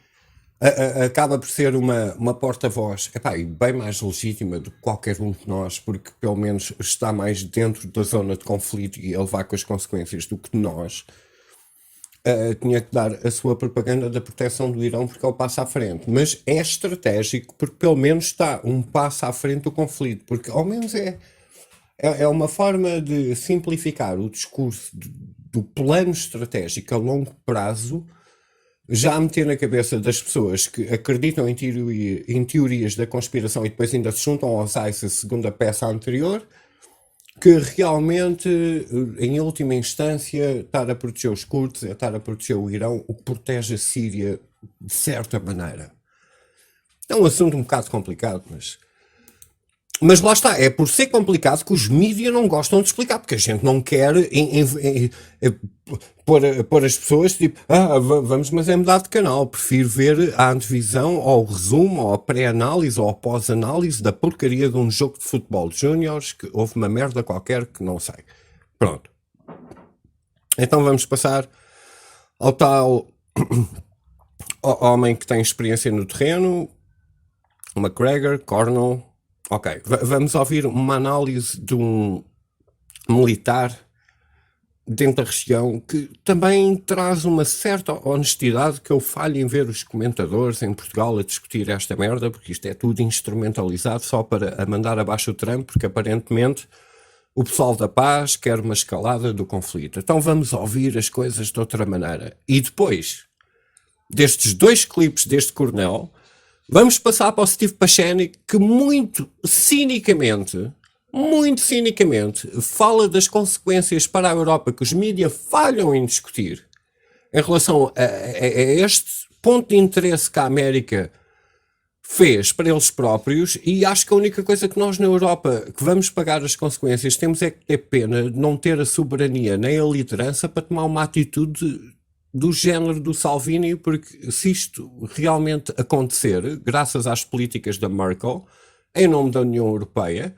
acaba por ser uma porta-voz e bem mais legítima do que qualquer um de nós, porque pelo menos está mais dentro da zona de conflito e a levar com as consequências do que nós, tinha que dar a sua propaganda da proteção do Irão porque ele passa à frente. Mas é estratégico porque pelo menos está um passo à frente do conflito, porque ao menos é uma forma de simplificar o discurso do plano estratégico a longo prazo já a meter na cabeça das pessoas que acreditam em teorias da conspiração e depois ainda se juntam aos ISIS, segundo a peça anterior, que realmente, em última instância, estar a proteger os curdos é estar a proteger o Irão, o que protege a Síria de certa maneira. É um assunto um bocado complicado, mas lá está, é por ser complicado que os mídias não gostam de explicar, porque a gente não quer pôr as pessoas tipo, vamos, mas é mudar de canal, prefiro ver a antevisão, ou o resumo, ou a pré-análise, ou a pós-análise da porcaria de um jogo de futebol de júniores, que houve uma merda qualquer que não sei. Pronto. Então vamos passar ao tal homem que tem experiência no terreno, McGregor, Cornell. Ok, vamos ouvir uma análise de um militar dentro da região que também traz uma certa honestidade que eu falho em ver os comentadores em Portugal a discutir esta merda, porque isto é tudo instrumentalizado só para mandar abaixo o Trump, porque aparentemente o pessoal da paz quer uma escalada do conflito. Então vamos ouvir as coisas de outra maneira. E depois destes 2 clipes deste coronel, vamos passar para o Steve Paschani, que muito cinicamente, fala das consequências para a Europa que os mídias falham em discutir em relação a este ponto de interesse que a América fez para eles próprios, e acho que a única coisa que nós na Europa que vamos pagar as consequências temos é que ter pena de não ter a soberania nem a liderança para tomar uma atitude do género do Salvini, porque se isto realmente acontecer, graças às políticas da Merkel, em nome da União Europeia,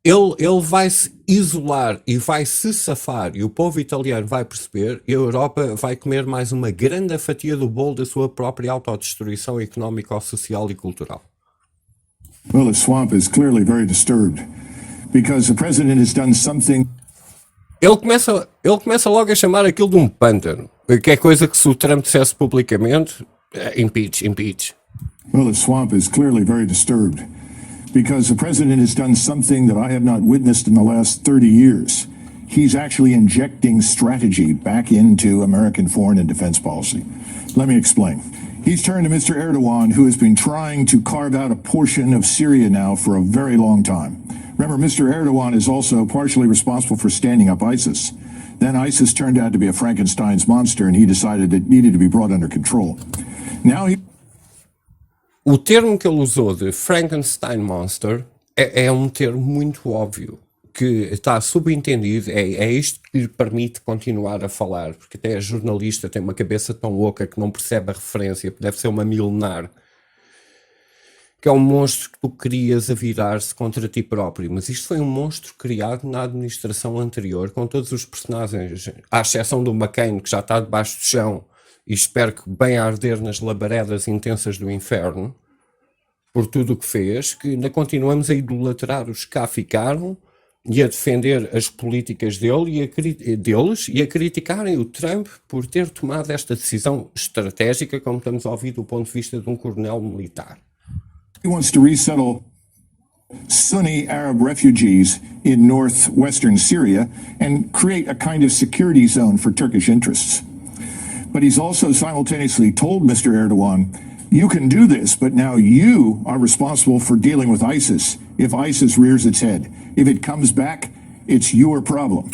ele vai se isolar e vai se safar, e o povo italiano vai perceber, e a Europa vai comer mais uma grande fatia do bolo da sua própria autodestruição económica, social e cultural. Well, the swamp is clearly very disturbed because the president has done something. Ele começa logo a chamar aquilo de um pântano, que é coisa que se o Trump dissesse publicamente, impeach. Well, the swamp is clearly very disturbed because the president has done something that I have not witnessed in the last 30 years. He's actually injecting strategy back into American foreign and defense policy. Let me explain. He's turned to Mr. Erdogan, who has been trying to carve out a portion of Syria now for a very long time. Remember, Mr. Erdogan is also partially responsible for standing up ISIS. Then ISIS turned out to be a Frankenstein's monster, and he decided it needed to be brought under control. Now O termo que ele usou de Frankenstein Monster é um termo muito óbvio, que está subentendido, é isto que lhe permite continuar a falar, porque até a jornalista tem uma cabeça tão louca que não percebe a referência, deve ser uma milenar, que é um monstro que tu crias a virar-se contra ti próprio, mas isto foi um monstro criado na administração anterior, com todos os personagens, à exceção do McCain, que já está debaixo do chão, e espero que bem a arder nas labaredas intensas do inferno, por tudo o que fez, que ainda continuamos a idolatrar os que cá ficaram, e a defender as políticas deles e a criticarem o Trump por ter tomado esta decisão estratégica, como estamos a ouvir do ponto de vista de um coronel militar. he wants to resettle Sunni Arab refugees in northwestern Syria and create a kind of security zone for Turkish interests. But he's also simultaneously told Mr. Erdogan, you can do this, but now you are responsible for dealing with ISIS if ISIS rears its head. If it comes back, it's your problem.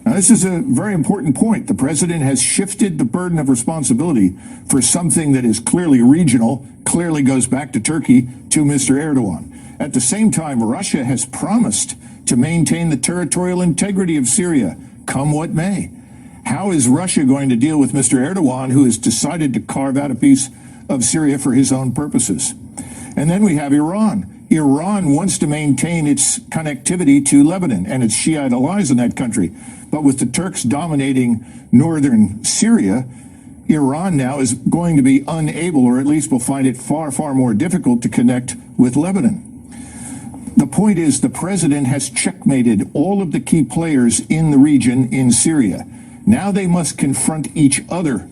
Now, this is a very important point. The president has shifted the burden of responsibility for something that is clearly regional, clearly goes back to Turkey, to Mr. Erdogan. At the same time, Russia has promised to maintain the territorial integrity of Syria, come what may. How is Russia going to deal with Mr. Erdogan, who has decided to carve out a piece of Syria for his own purposes? And then we have Iran. Iran wants to maintain its connectivity to Lebanon and its Shiite allies in that country. But with the Turks dominating northern Syria, Iran now is going to be unable, or at least will find it far, far more difficult to connect with Lebanon. The point is, the president has checkmated all of the key players in the region in Syria. Now they must confront each other.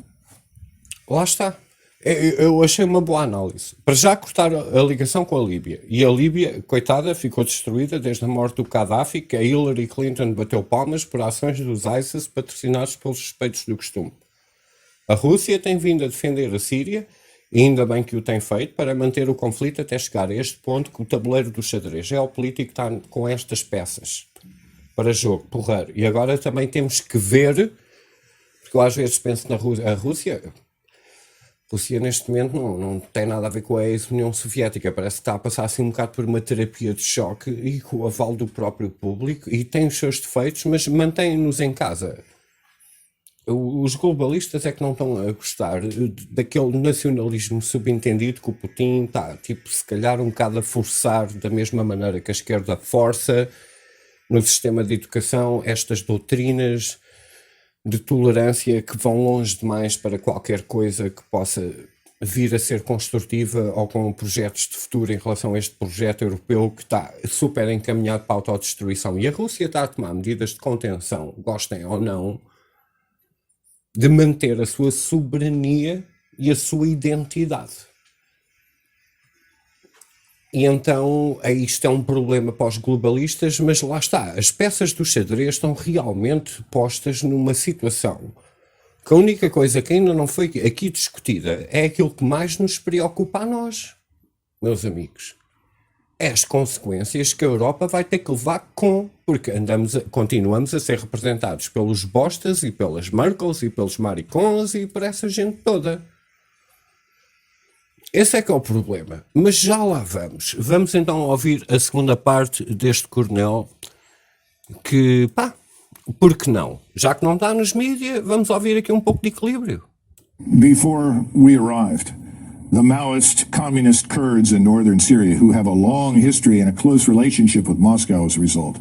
Lá está. Eu achei uma boa análise. Para já cortar a ligação com a Líbia. E a Líbia, coitada, ficou destruída desde a morte do Gaddafi, que a Hillary Clinton bateu palmas por ações dos ISIS patrocinados pelos suspeitos do costume. A Rússia tem vindo a defender a Síria, e ainda bem que o tem feito, para manter o conflito até chegar a este ponto que o tabuleiro do xadrez geopolítico está com estas peças para jogo, porreiro. E agora também temos que ver, porque eu às vezes penso na Rússia. A Rússia neste momento não tem nada a ver com a ex-União Soviética, parece que está a passar assim um bocado por uma terapia de choque e com o aval do próprio público, e tem os seus defeitos, mas mantém-nos em casa. Os globalistas é que não estão a gostar daquele nacionalismo subentendido que o Putin está, tipo, se calhar um bocado a forçar, da mesma maneira que a esquerda força no sistema de educação estas doutrinas de tolerância que vão longe demais para qualquer coisa que possa vir a ser construtiva ou com projetos de futuro em relação a este projeto europeu que está super encaminhado para a autodestruição. E a Rússia está a tomar medidas de contenção, gostem ou não, de manter a sua soberania e a sua identidade. E então isto é um problema para os globalistas, mas lá está, as peças do xadrez estão realmente postas numa situação que a única coisa que ainda não foi aqui discutida é aquilo que mais nos preocupa a nós, meus amigos. É as consequências que a Europa vai ter que levar porque continuamos a ser representados pelos bostas e pelas Merkels e pelos maricons e por essa gente toda. Esse é que é o problema. Mas já lá vamos. Vamos então ouvir a segunda parte deste coronel que, por que não? Já que não está nos mídias, vamos ouvir aqui um pouco de equilíbrio. Before we arrived, the Maoist communist Kurds in northern Syria, who have a long history and a close relationship with Moscow as a result,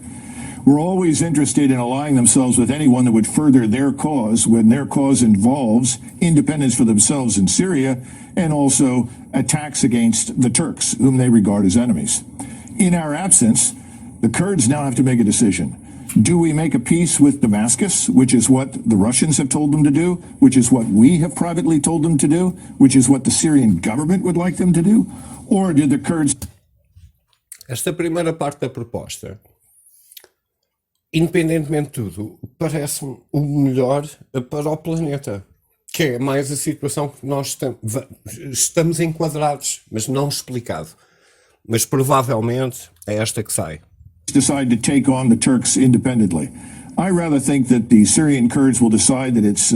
were always interested in allying themselves with anyone that would further their cause when their cause involves independence for themselves in Syria and also attacks against the Turks, whom they regard as enemies. In our absence, the Kurds now have to make a decision. Do we make a peace with Damascus, which is what the Russians have told them to do, which is what we have privately told them to do, which is what the Syrian government would like them to do? Or did the Kurds... Esta primeira parte da proposta, independentemente de tudo, parece-me o melhor para o planeta, que é mais a situação que nós estamos enquadrados, mas não explicado. Mas provavelmente é esta que sai. Decide to take on the Turks independently. I rather think that the Syrian Kurds will decide that it's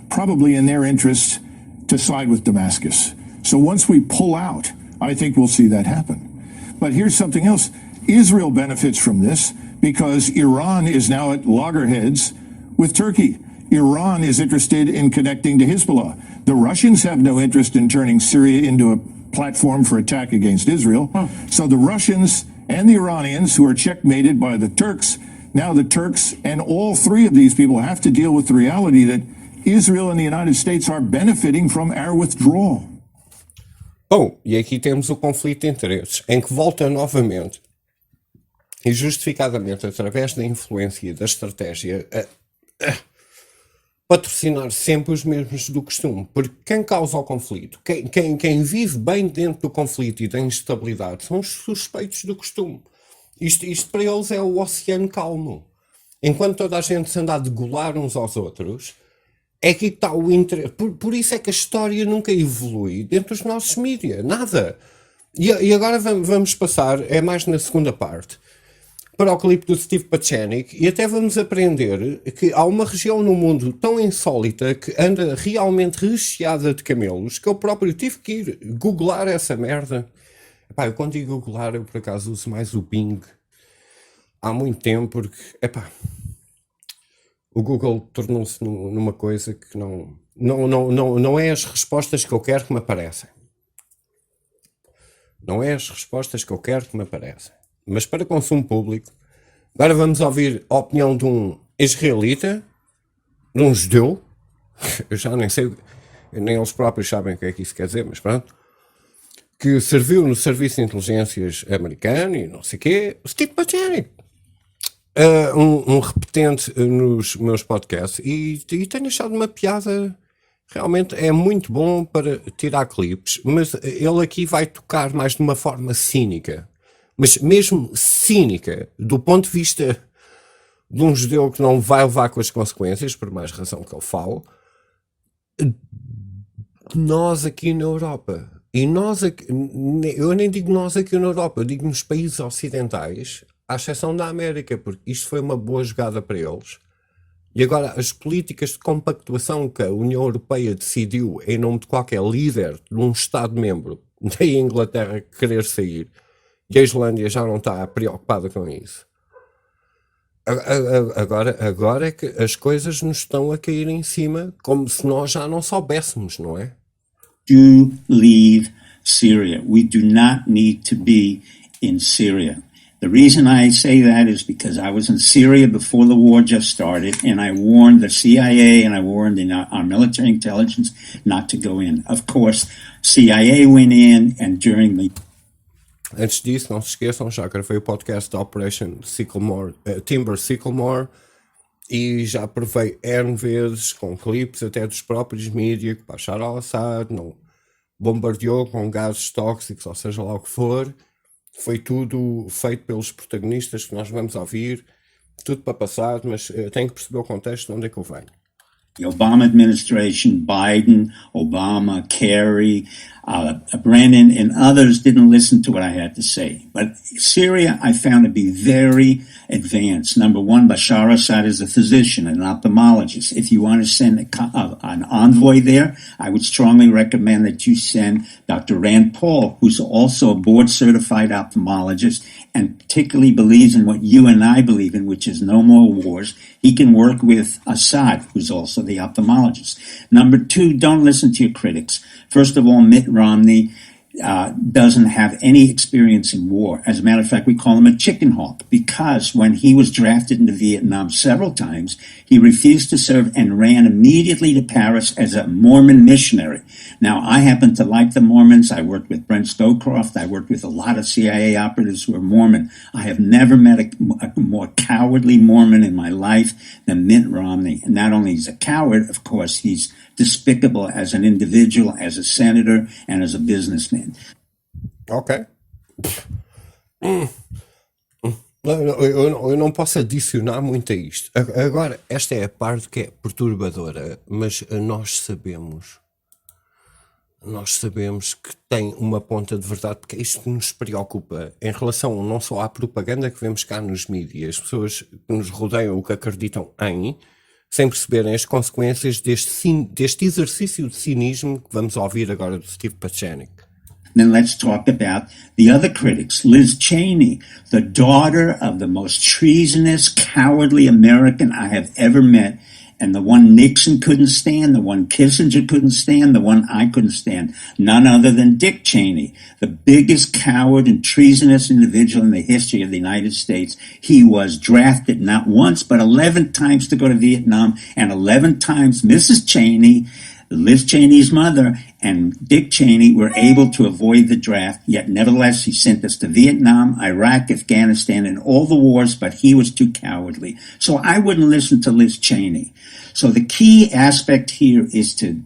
probably in their interest to side with Damascus. So once we pull out, I think we'll see that happen. But here's something else. Israel benefits from this because Iran is now at loggerheads with Turkey. Iran is interested in connecting to Hezbollah. The Russians have no interest in turning Syria into a platform for attack against Israel. So the Russians and the Iranians, who are checkmated by the Turks, now the Turks and all three of these people have to deal with the reality that Israel and the United States are benefiting from our withdrawal. Bom, e aqui temos o conflito de interesses, em que volta novamente, e justificadamente através da influência e da estratégia, patrocinar sempre os mesmos do costume, porque quem causa o conflito, quem vive bem dentro do conflito e da instabilidade são os suspeitos do costume. Isto para eles é o oceano calmo. Enquanto toda a gente se anda a degolar uns aos outros, é que está o interesse. Por isso é que a história nunca evolui dentro dos nossos mídias, nada. E agora vamos passar, é mais na segunda parte, para o clipe do Steve Pacenic, e até vamos aprender que há uma região no mundo tão insólita que anda realmente recheada de camelos que eu próprio tive que ir googlar essa merda. Epá, eu quando digo googlar, eu por acaso uso mais o Bing há muito tempo, porque o Google tornou-se numa coisa que não é as respostas que eu quero que me aparecem. Não é as respostas que eu quero que me aparecem. Mas para consumo público, agora vamos ouvir a opinião de um israelita, de um judeu, eu já nem sei, nem eles próprios sabem o que é que isso quer dizer, mas pronto, que serviu no serviço de inteligências americano e não sei o quê, Steve Pacenic, um repetente nos meus podcasts, e tenho achado uma piada, realmente é muito bom para tirar clipes, mas ele aqui vai tocar mais de uma forma cínica. Mas mesmo cínica, do ponto de vista de um judeu que não vai levar com as consequências, por mais razão que ele fale, nós aqui na Europa, e nós aqui, eu nem digo nós aqui na Europa, eu digo nos países ocidentais, à exceção da América, porque isto foi uma boa jogada para eles. E agora, as políticas de compactuação que a União Europeia decidiu em nome de qualquer líder de um Estado-membro, da Inglaterra querer sair, e a Islândia já não está preocupada com isso. Agora é que as coisas nos estão a cair em cima, como se nós já não soubéssemos, não é? Do leave Syria. We do not need to be in Syria. The reason I say that is because I was in Syria before the war just started, and I warned the CIA and I warned our military intelligence not to go in. Of course, CIA went in, and during the... Antes disso, não se esqueçam, já gravei o podcast da Operation Sycamore, Timber Sycamore, e já provei N vezes com clipes até dos próprios mídias que Bashar al-Assad não bombardeou com gases tóxicos, ou seja lá o que for. Foi tudo feito pelos protagonistas que nós vamos ouvir, tudo para passar, mas tenho que perceber o contexto de onde é que eu venho. The Obama administration, Biden, Obama, Kerry, Brennan, and others didn't listen to what I had to say. But Syria, I found to be very advanced. Number one, Bashar al-Assad is a physician, an ophthalmologist. If you want to send an envoy there, I would strongly recommend that you send Dr. Rand Paul, who's also a board-certified ophthalmologist and particularly believes in what you and I believe in, which is no more wars. He can work with Assad, who's also the ophthalmologist. Number two, don't listen to your critics. First of all, Mitt Romney doesn't have any experience in war. As a matter of fact, we call him a chicken hawk because when he was drafted into Vietnam several times, he refused to serve and ran immediately to Paris as a Mormon missionary. Now, I happen to like the Mormons. I worked with Brent Scowcroft. I worked with a lot of CIA operatives who are Mormon. I have never met a more cowardly Mormon in my life than Mitt Romney. And not only is he a coward, of course, he's despicable as an individual, as a senator, and as a businessman. Ok. Eu não posso adicionar muito a isto. Agora, esta é a parte que é perturbadora, mas nós sabemos que tem uma ponta de verdade, porque é isto que nos preocupa em relação não só à propaganda que vemos cá nos mídias, as pessoas que nos rodeiam o que acreditam em, sem perceberem as consequências deste exercício de cinismo que vamos ouvir agora do Steve Pieczenik. Then let's talk about the other critics. Liz Cheney, the daughter of the most treasonous, cowardly American I have ever met, and the one Nixon couldn't stand, the one Kissinger couldn't stand, the one I couldn't stand. None other than Dick Cheney, the biggest coward and treasonous individual in the history of the United States. He was drafted not once, but 11 times to go to Vietnam, and 11 times Mrs. Cheney, Liz Cheney's mother, and Dick Cheney were able to avoid the draft, yet nevertheless he sent us to Vietnam, Iraq, Afghanistan, and all the wars, but he was too cowardly. So I wouldn't listen to Liz Cheney. So the key aspect here is to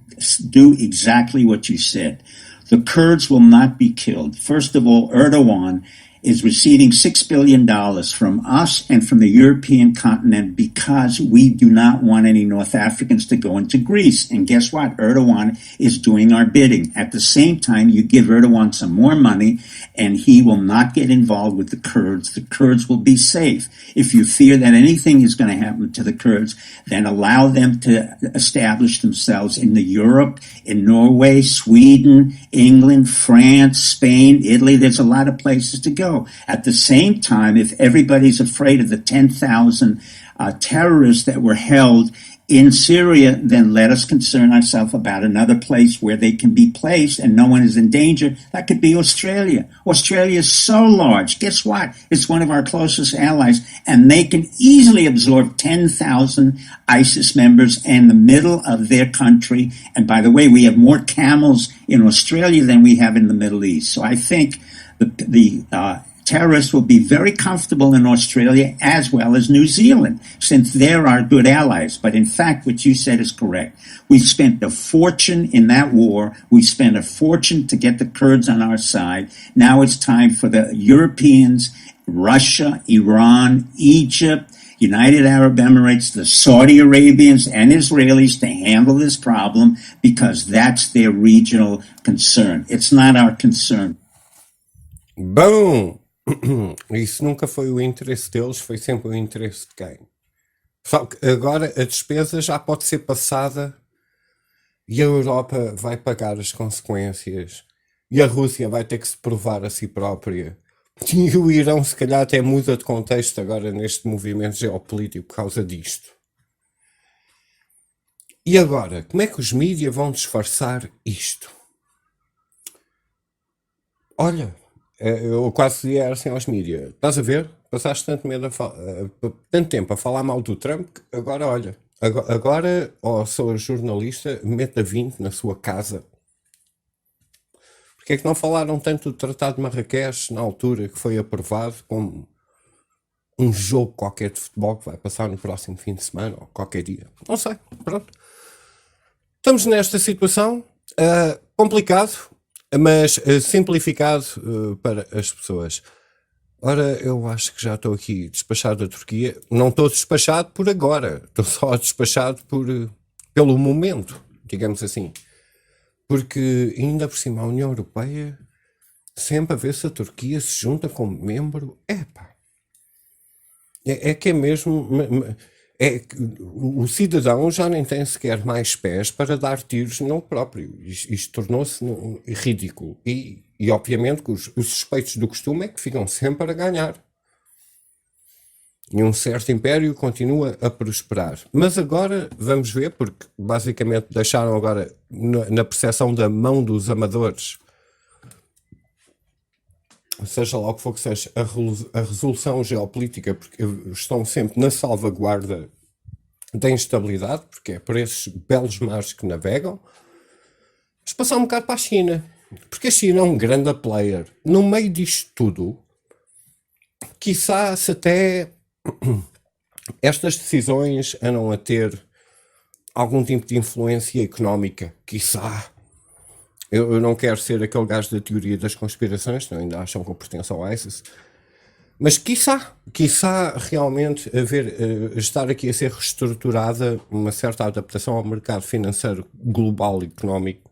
do exactly what you said. The Kurds will not be killed. First of all, Erdogan is receiving $6 billion from us and from the European continent because we do not want any North Africans to go into Greece. And guess what? Erdogan is doing our bidding. At the same time, you give Erdogan some more money and he will not get involved with the Kurds. The Kurds will be safe. If you fear that anything is going to happen to the Kurds, then allow them to establish themselves in Europe, in Norway, Sweden, England, France, Spain, Italy. There's a lot of places to go. At the same time, if everybody's afraid of the 10,000 terrorists that were held in Syria, then let us concern ourselves about another place where they can be placed and no one is in danger. That could be Australia. Australia is so large. Guess what? It's one of our closest allies, and they can easily absorb 10,000 ISIS members in the middle of their country. And by the way, we have more camels in Australia than we have in the Middle East. So I think the terrorists will be very comfortable in Australia as well as New Zealand, since they're our good allies. But in fact, what you said is correct. We spent a fortune in that war. We spent a fortune to get the Kurds on our side. Now it's time for the Europeans, Russia, Iran, Egypt, United Arab Emirates, the Saudi Arabians, and Israelis to handle this problem because that's their regional concern. It's not our concern. Bom, isso nunca foi o interesse deles, foi sempre o interesse de quem? Só que agora a despesa já pode ser passada e a Europa vai pagar as consequências e a Rússia vai ter que se provar a si própria. E o Irão se calhar até muda de contexto agora neste movimento geopolítico por causa disto. E agora, como é que os mídias vão disfarçar isto? Olha, eu quase dizia assim aos mídias, estás a ver? Passaste tanto tempo a falar mal do Trump, que agora olha, agora sou jornalista, meta 20 na sua casa. Porque é que não falaram tanto do Tratado de Marrakech na altura que foi aprovado como um jogo qualquer de futebol que vai passar no próximo fim de semana ou qualquer dia? Não sei, pronto. Estamos nesta situação, complicado, mas simplificado para as pessoas. Ora, eu acho que já estou aqui despachado da Turquia. Não estou despachado por agora, estou só despachado pelo momento, digamos assim. Porque ainda por cima a União Europeia, sempre a ver se a Turquia se junta como membro, é que é mesmo... o cidadão já nem tem sequer mais pés para dar tiros nele próprio. Isto tornou-se ridículo. E obviamente que os suspeitos do costume é que ficam sempre a ganhar. E um certo império continua a prosperar. Mas agora vamos ver, porque basicamente deixaram agora na percepção da mão dos amadores, seja lá o que for que seja, a resolução geopolítica, porque estão sempre na salvaguarda da instabilidade, porque é por esses belos mares que navegam. Mas passar um bocado para a China, porque a China é um grande player. No meio disto tudo, quiçá se até estas decisões andam a ter algum tipo de influência económica, quiçá. Eu não quero ser aquele gajo da teoria das conspirações, não, ainda acham que eu pertenço ao ISIS, mas quiçá realmente estar aqui a ser reestruturada uma certa adaptação ao mercado financeiro global e económico,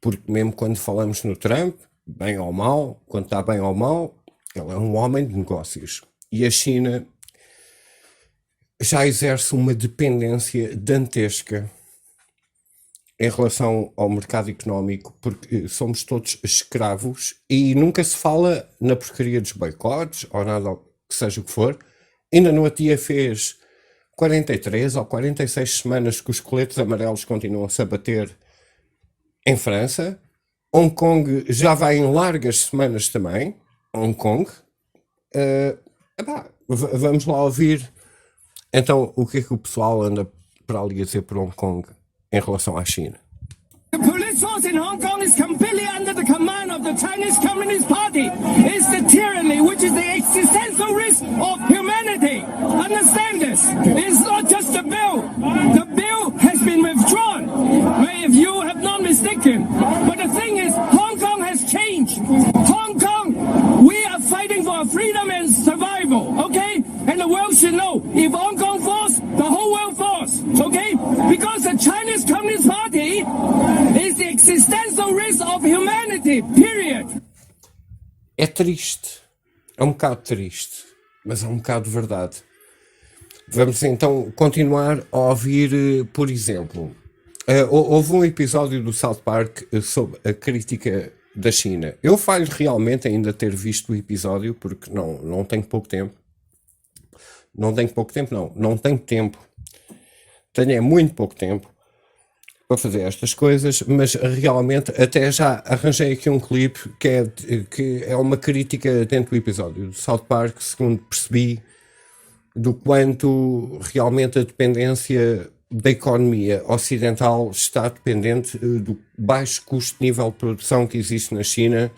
porque mesmo quando falamos no Trump, bem ou mal, quando está bem ou mal, ele é um homem de negócios. E a China já exerce uma dependência dantesca em relação ao mercado económico, porque somos todos escravos e nunca se fala na porcaria dos boicotes ou nada que seja o que for. Ainda no outro dia fez 43 ou 46 semanas que os coletes amarelos continuam-se a bater em França. Hong Kong já vai em largas semanas também. Hong Kong. Vamos lá ouvir então o que é que o pessoal anda para ali a dizer por Hong Kong em relação à China. The police force in Hong Kong is completely under the command of the Chinese Communist Party. It's the tyranny which is the existential risk of humanity. Understand this. It's not just the bill. The bill has been withdrawn, if you have not mistaken. But the thing is, Hong Kong has changed. Hong Kong, we are fighting for freedom and survival, okay? And the world should know, if Hong Kong falls, the whole world falls, okay? Because the Chinese Communist Party is the existential risk of humanity, period. É triste, é um bocado triste, mas é um bocado verdade. Vamos então continuar a ouvir, por exemplo, houve um episódio do South Park sobre a crítica da China. Eu falho realmente ainda ter visto o episódio, porque não tenho pouco tempo. Não tenho tempo. Tenho muito pouco tempo para fazer estas coisas, mas realmente até já arranjei aqui um clipe que é uma crítica dentro do episódio do South Park, segundo percebi, do quanto realmente a dependência da economia ocidental está dependente do baixo custo de nível de produção que existe na China,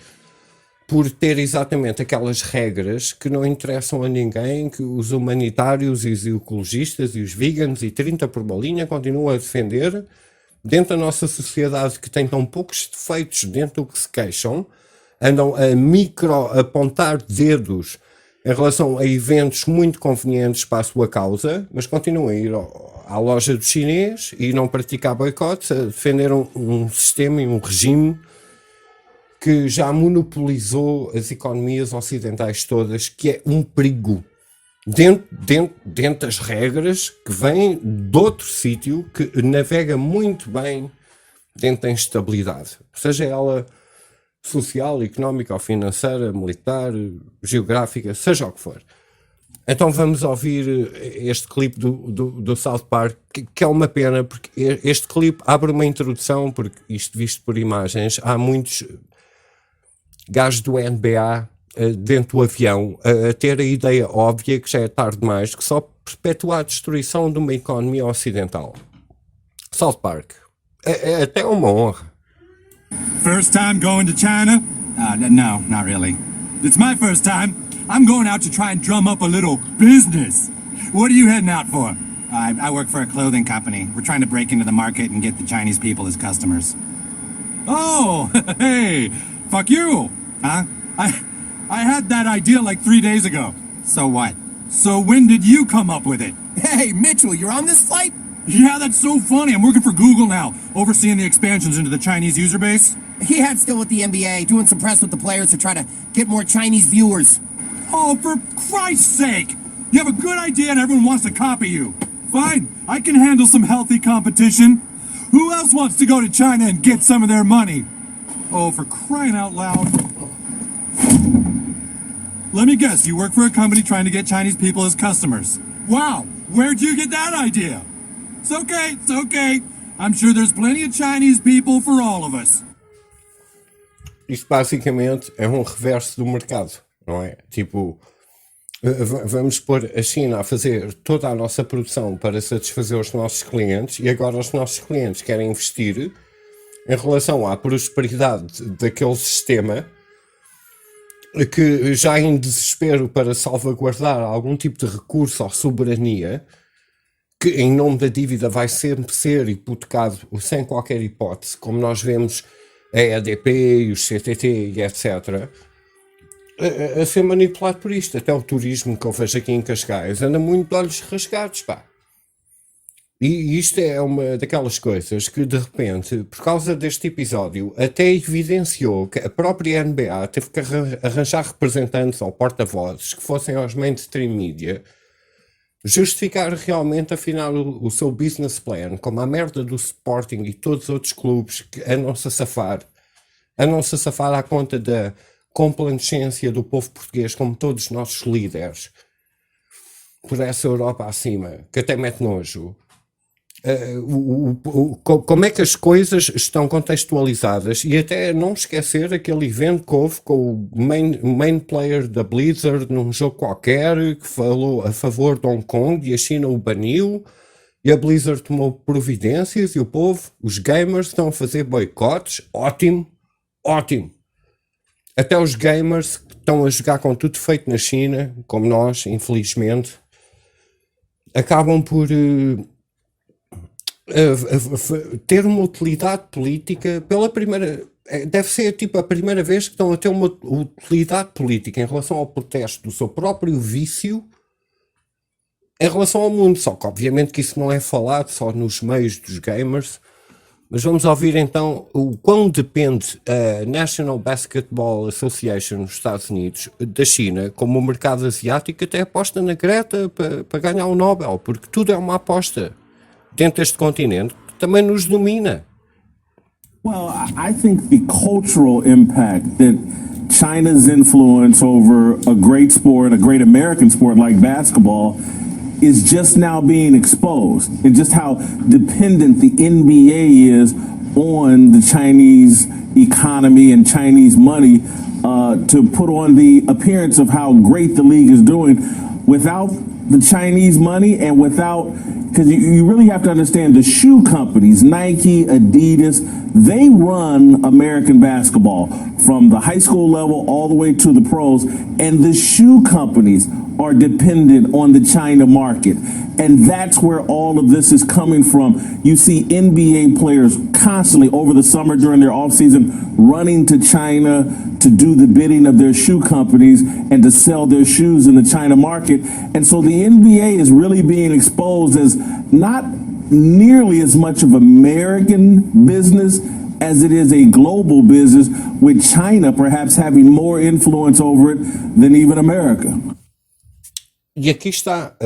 por ter exatamente aquelas regras que não interessam a ninguém, que os humanitários e os ecologistas e os vegans e 30 por bolinha continuam a defender dentro da nossa sociedade, que tem tão poucos defeitos dentro do que se queixam, andam a apontar dedos em relação a eventos muito convenientes para a sua causa, mas continuam a ir à loja do chinês e não praticar boicotes, a defender um sistema e um regime que já monopolizou as economias ocidentais todas, que é um perigo. Dentro das regras que vêm de outro sítio, que navega muito bem dentro da instabilidade, seja ela social, económica ou financeira, militar, geográfica, seja o que for. Então vamos ouvir este clipe do South Park, que é uma pena, porque este clipe abre uma introdução, porque isto visto por imagens, há muitos gajos do NBA dentro do avião a ter a ideia óbvia, que já é tarde demais, que só perpetua a destruição de uma economia ocidental. South Park. É até uma honra. First time going to China? No, not really. It's my first time. I'm going out to try and drum up a little business. What are you heading out for? I work for a clothing company. We're trying to break into the market and get the Chinese people as customers. Oh, hey, fuck you. Huh? I had that idea like 3 days ago. So what? So when did you come up with it? Hey, Mitchell, you're on this flight? Yeah, that's so funny. I'm working for Google now, overseeing the expansions into the Chinese user base. Yeah, it's still with the NBA, doing some press with the players to try to get more Chinese viewers. Oh, for Christ's sake! You have a good idea and everyone wants to copy you. Fine, I can handle some healthy competition. Who else wants to go to China and get some of their money? Oh, for crying out loud. Let me guess, you work for a company trying to get Chinese people as customers. Wow, where'd you get that idea? It's okay. I'm sure there's plenty of Chinese people for all of us. Isto basicamente é um reverso do mercado, não é? Tipo, vamos pôr a China a fazer toda a nossa produção para satisfazer os nossos clientes e agora os nossos clientes querem investir em relação à prosperidade daquele sistema que já em desespero para salvaguardar algum tipo de recurso ou soberania, que em nome da dívida vai sempre ser hipotecado sem qualquer hipótese, como nós vemos a EDP, os CTT e etc., a ser manipulado por isto. Até o turismo que eu vejo aqui em Cascais anda muito de olhos rasgados, pá. E isto é uma daquelas coisas que, de repente, por causa deste episódio, até evidenciou que a própria NBA teve que arranjar representantes ou porta-vozes que fossem aos mainstream media justificar realmente, afinal, o seu business plan, como a merda do Sporting e todos os outros clubes que andam-se a safar à conta da complacência do povo português, como todos os nossos líderes, por essa Europa acima, que até mete nojo. Como é que as coisas estão contextualizadas, e até não esquecer aquele evento que houve com o main player da Blizzard num jogo qualquer, que falou a favor de Hong Kong e a China o baniu e a Blizzard tomou providências e o povo, os gamers, estão a fazer boicotes. Ótimo. Até os gamers que estão a jogar com tudo feito na China, como nós, infelizmente, acabam por ter uma utilidade política pela primeira... Deve ser tipo a primeira vez que estão a ter uma utilidade política em relação ao protesto do seu próprio vício em relação ao mundo. Só que obviamente que isso não é falado só nos meios dos gamers. Mas vamos ouvir então o quão depende a National Basketball Association nos Estados Unidos da China, como o mercado asiático até aposta na Greta para ganhar o Nobel, porque tudo é uma aposta dentro deste continente que também nos domina. Well, I think the cultural impact that China's influence over a great sport, a great American sport like basketball, is just now being exposed, and just how dependent the NBA is on the Chinese economy and Chinese money to put on the appearance of how great the league is doing. Without the Chinese money and without, because you really have to understand the shoe companies, Nike, Adidas, they run American basketball from the high school level all the way to the pros, and the shoe companies are dependent on the China market. And that's where all of this is coming from. You see NBA players constantly over the summer during their offseason running to China to do the bidding of their shoe companies and to sell their shoes in the China market. And so the NBA is really being exposed as not nearly as much of American business as it is a global business, with China perhaps having more influence over it than even America. E aqui está,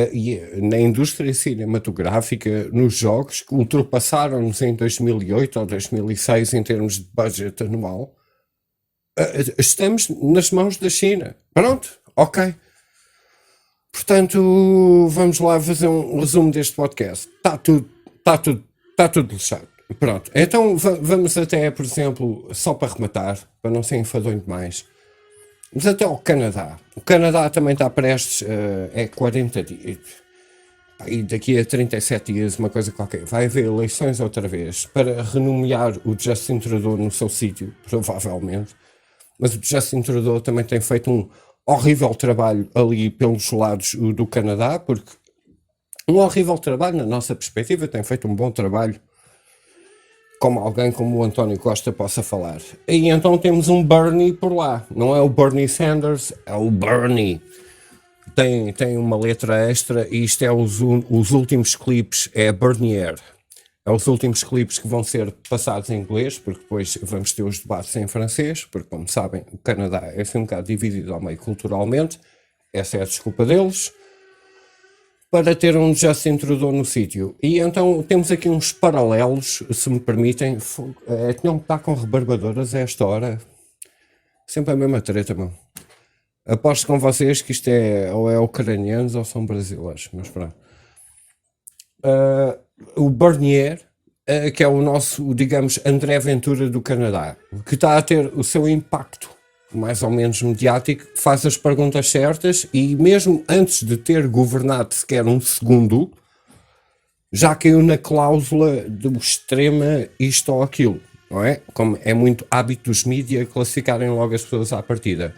na indústria cinematográfica, nos jogos, que ultrapassaram-nos em 2008 ou 2006 em termos de budget anual, estamos nas mãos da China. Pronto, ok. Portanto, vamos lá fazer um resumo deste podcast. Está tudo lixado. Pronto, então vamos até, por exemplo, só para rematar, para não ser enfadonho demais, vamos até ao Canadá. O Canadá também está prestes, é 40 dias, e daqui a 37 dias, uma coisa qualquer, vai haver eleições outra vez para renomear o Justin Trudeau no seu sítio, provavelmente. Mas o Justin Trudeau também tem feito um horrível trabalho ali pelos lados do Canadá, porque um horrível trabalho, na nossa perspectiva, tem feito um bom trabalho, como alguém como o António Costa possa falar. E então temos um Bernie por lá. Não é o Bernie Sanders, é o Bernie. Tem uma letra extra e isto é os últimos clipes, é Bernier. É os últimos clipes que vão ser passados em inglês, porque depois vamos ter os debates em francês, porque como sabem, o Canadá é assim um bocado dividido ao meio culturalmente. Essa é a desculpa deles, para ter um Justin Trudeau no sítio. E então temos aqui uns paralelos, se me permitem. Tinham que estar com rebarbadoras a esta hora. Sempre a mesma treta, mano. Aposto com vocês que isto ou é ucranianos ou são brasileiros, mas pronto. O Bernier, que é o nosso, digamos, André Ventura do Canadá, que está a ter o seu impacto mais ou menos mediático, faz as perguntas certas e mesmo antes de ter governado sequer um segundo, já caiu na cláusula do extrema isto ou aquilo, não é? Como é muito hábito dos mídias classificarem logo as pessoas à partida.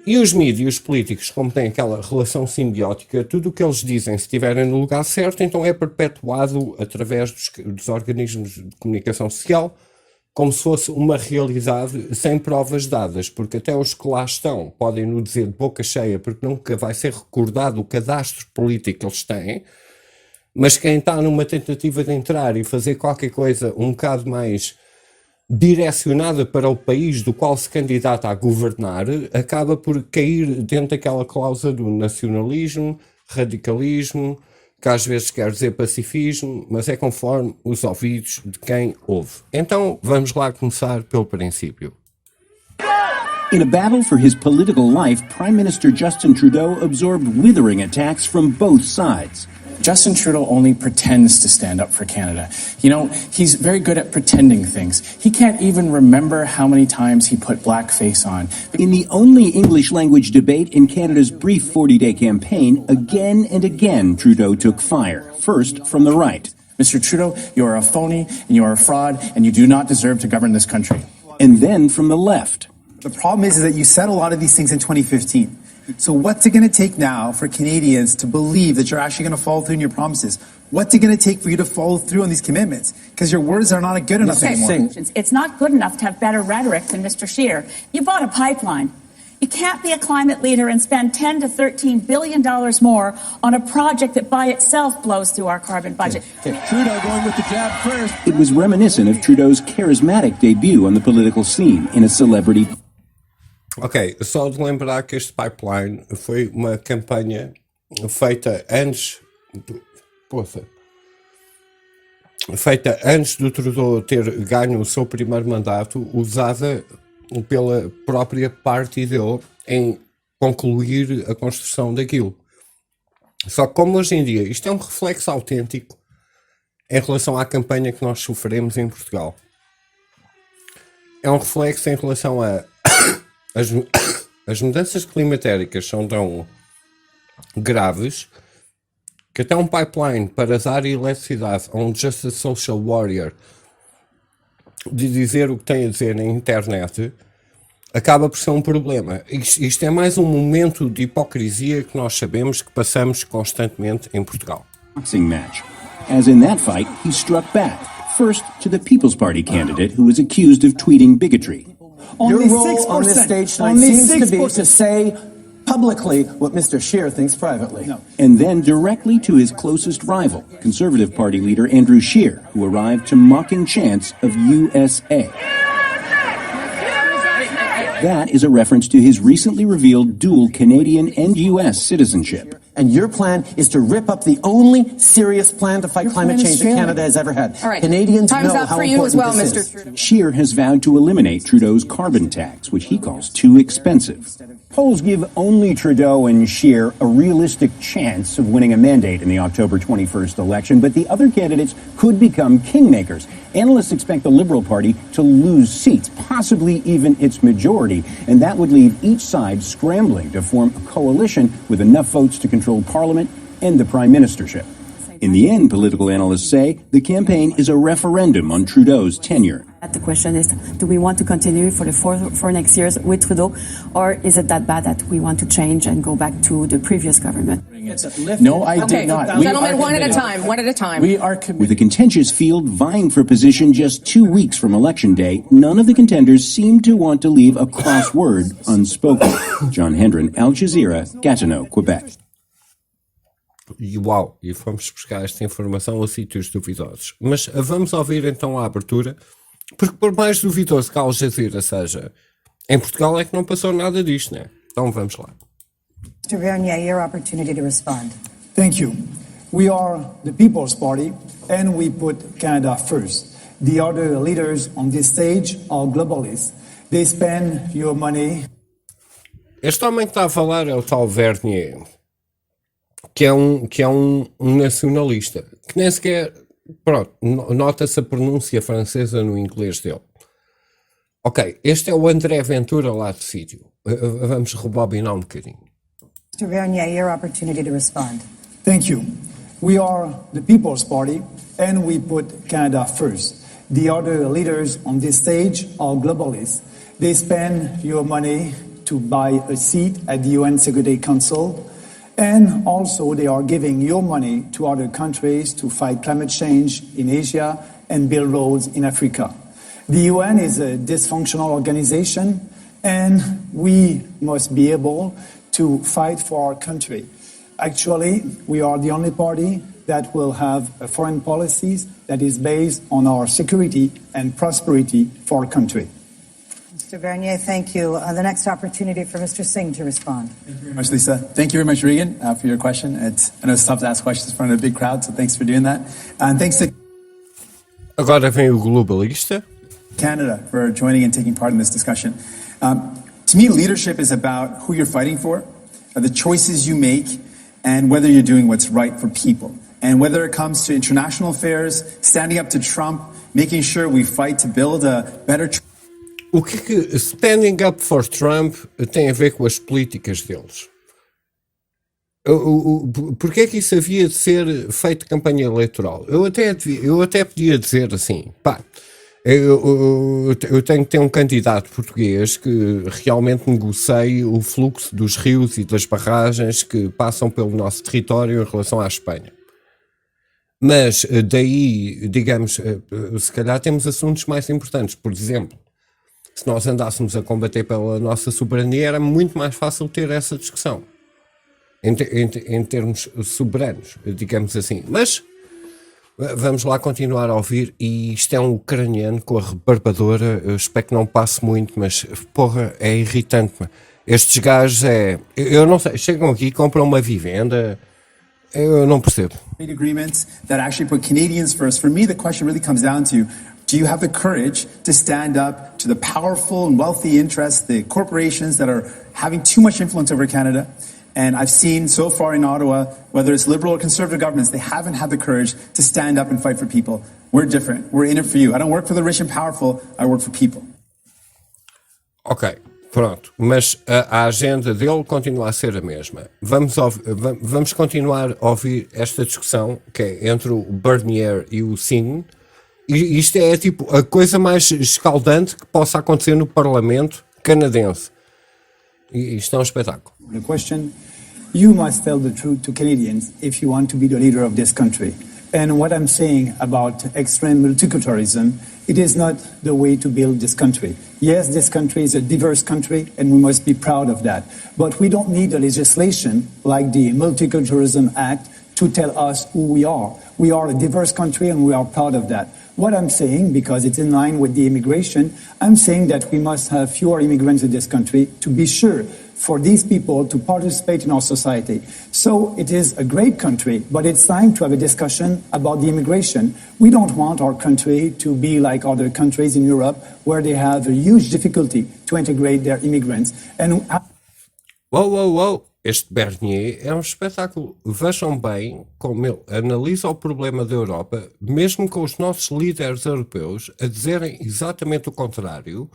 E os mídias e os políticos, como têm aquela relação simbiótica, tudo o que eles dizem, se estiverem no lugar certo, então é perpetuado através dos organismos de comunicação social, como se fosse uma realidade sem provas dadas, porque até os que lá estão podem nos dizer de boca cheia, porque nunca vai ser recordado o cadastro político que eles têm, mas quem está numa tentativa de entrar e fazer qualquer coisa um bocado mais direcionada para o país do qual se candidata a governar, acaba por cair dentro daquela cláusula do nacionalismo, radicalismo, que às vezes quer dizer pacifismo, mas é conforme os ouvidos de quem ouve. Então, vamos lá começar pelo princípio. In a battle for his political life, Prime Minister Justin Trudeau absorbed withering attacks from both sides. Justin Trudeau only pretends to stand up for Canada. You know, he's very good at pretending things. He can't even remember how many times he put blackface on. In the only English language debate in Canada's brief 40-day campaign, again and again Trudeau took fire, first from the right. Mr. Trudeau, you are a phony and you are a fraud and you do not deserve to govern this country. And then from the left. The problem is that you said a lot of these things in 2015. So what's it going to take now for Canadians to believe that you're actually going to follow through on your promises? What's it going to take for you to follow through on these commitments? Because your words are not good enough anymore. It's not good enough to have better rhetoric than Mr. Scheer. You bought a pipeline. You can't be a climate leader and spend $10 to $13 billion more on a project that by itself blows through our carbon budget. Trudeau going with the jab first. It was reminiscent of Trudeau's charismatic debut on the political scene in a celebrity. Ok, só de lembrar que este pipeline foi uma campanha feita antes do Trudeau ter ganho o seu primeiro mandato, usada pela própria parte dele em concluir a construção daquilo. Só que como hoje em dia isto é um reflexo autêntico em relação à campanha que nós sofremos em Portugal. É um reflexo em relação a as mudanças climatéricas são tão graves que até um pipeline para dar eletricidade a um Just a Social Warrior de dizer o que tem a dizer na internet acaba por ser um problema. Isto é mais um momento de hipocrisia que nós sabemos que passamos constantemente em Portugal. Boxing match. As in that fight, he struck back. First to the People's Party candidate who was accused of tweeting bigotry. Your role on this stage tonight seems to be to say publicly what Mr. Scheer thinks privately. No. And then directly to his closest rival, Conservative Party leader Andrew Scheer, who arrived to mocking chants of USA. That is a reference to his recently revealed dual Canadian and U.S. citizenship. And your plan is to rip up the only serious plan to fight climate change that Canada has ever had. All right. Canadians Time's know up how for you as well, important Mr. this is. Trudeau. Scheer has vowed to eliminate Trudeau's carbon tax, which he calls too expensive. Polls give only Trudeau and Scheer a realistic chance of winning a mandate in the October 21st election, but the other candidates could become kingmakers. Analysts expect the Liberal Party to lose seats, possibly even its majority, and that would leave each side scrambling to form a coalition with enough votes to control Parliament and the Prime Ministership. In the end, political analysts say, the campaign is a referendum on Trudeau's tenure. The question is, do we want to continue for the four next years with Trudeau, or is it that bad that we want to change and go back to the previous government? No, I did not. Gentlemen, one at a time, one at a time. We are committed. With a contentious field vying for position just 2 weeks from Election Day, none of the contenders seem to want to leave a cross word unspoken. John Hendren, Al Jazeera, Gatineau, Quebec. E uau, e fomos buscar esta informação a sítios duvidosos. Mas vamos ouvir então a abertura, porque por mais duvidoso que a Al Jazeera seja, em Portugal é que não passou nada disto, né? Então vamos lá. Mr. Vernier, your opportunity to respond. Thank you. We are the People's Party and we put Canada first. The other leaders on this stage are globalists. They spend your money. Este homem que está a falar é o tal Vernier, que é um nacionalista, que nem sequer, pronto, nota-se a pronúncia francesa no inglês dele. Ok, este é o André Ventura lá do sítio. Vamos rebobinar um bocadinho. Mr. Vernier, your opportunity to respond. Thank you. We are the People's Party and we put Canada first. The other leaders on this stage are globalists. They spend your money to buy a seat at the UN Security Council. And also they are giving your money to other countries to fight climate change in Asia and build roads in Africa. The UN is a dysfunctional organization and we must be able to fight for our country. Actually, we are the only party that will have a foreign policies that is based on our security and prosperity for our country. Mr. Vernier, thank you. The next opportunity for Mr. Singh to respond. Thank you very much, Lisa. Thank you very much, Regan, for your question. I know it's tough to ask questions in front of a big crowd, so thanks for doing that. And thanks to Agora vem o globalista. Canada for joining and taking part in this discussion. To me, leadership is about who you're fighting for, the choices you make, and whether you're doing what's right for people. And whether it comes to international affairs, standing up to Trump, making sure we fight to build a better... O que standing up for Trump tem a ver com as políticas deles? Porque é que isso havia de ser feito campanha eleitoral? Eu até podia dizer assim, pá, eu tenho que ter um candidato português que realmente negocie o fluxo dos rios e das barragens que passam pelo nosso território em relação à Espanha. Mas daí, digamos, se calhar temos assuntos mais importantes. Por exemplo, se nós andássemos a combater pela nossa soberania, era muito mais fácil ter essa discussão. Em termos soberanos, digamos assim. Mas vamos lá continuar a ouvir. E isto é um ucraniano com a rebarbadora. Eu espero que não passe muito, mas porra, é irritante. Estes gajos eu não sei, chegam aqui, compram uma vivenda. Eu não percebo. Agreements that actually put Canadians first. For me, the question really comes down to, do you have the courage to stand up to the powerful and wealthy interests, the corporations that are having too much influence over Canada? And I've seen so far in Ottawa, whether it's Liberal or Conservative governments, they haven't had the courage to stand up and fight for people. We're different. We're in it for you. I don't work for the rich and powerful. I work for people. Ok, pronto. Mas a agenda dele continua a ser a mesma. Vamos continuar a ouvir esta discussão que é entre o Bernier e o Singh. E isto é tipo a coisa mais escaldante que possa acontecer no Parlamento, canadense. E isto é um espetáculo. The question, you must tell the truth to Canadians if you want to be the leader of this country. And what I'm saying about extreme multiculturalism, it is not the way to build this country. Yes, this country is a diverse country and we must be proud of that. But we don't need a legislation like the Multiculturalism Act to tell us who we are. We are a diverse country and we are proud of that. What I'm saying, because it's in line with the immigration, I'm saying that we must have fewer immigrants in this country to be sure for these people to participate in our society. So it is a great country, but it's time to have a discussion about the immigration. We don't want our country to be like other countries in Europe where they have a huge difficulty to integrate their immigrants. And Uou, este Bernier é um espetáculo. Vejam bem como ele analisa o problema da Europa, mesmo com os nossos líderes europeus a dizerem exatamente o contrário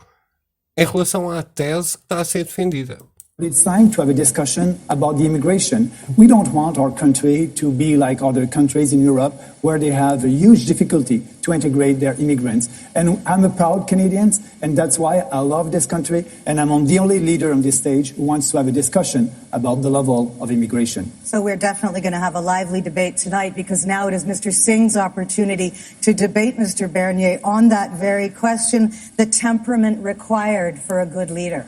em relação à tese que está a ser defendida. It's time to have a discussion about the immigration. We don't want our country to be like other countries in Europe where they have a huge difficulty to integrate their immigrants. And I'm a proud Canadian, and that's why I love this country, and I'm the only leader on this stage who wants to have a discussion about the level of immigration. So we're definitely going to have a lively debate tonight, because now it is Mr. Singh's opportunity to debate Mr. Bernier on that very question, the temperament required for a good leader.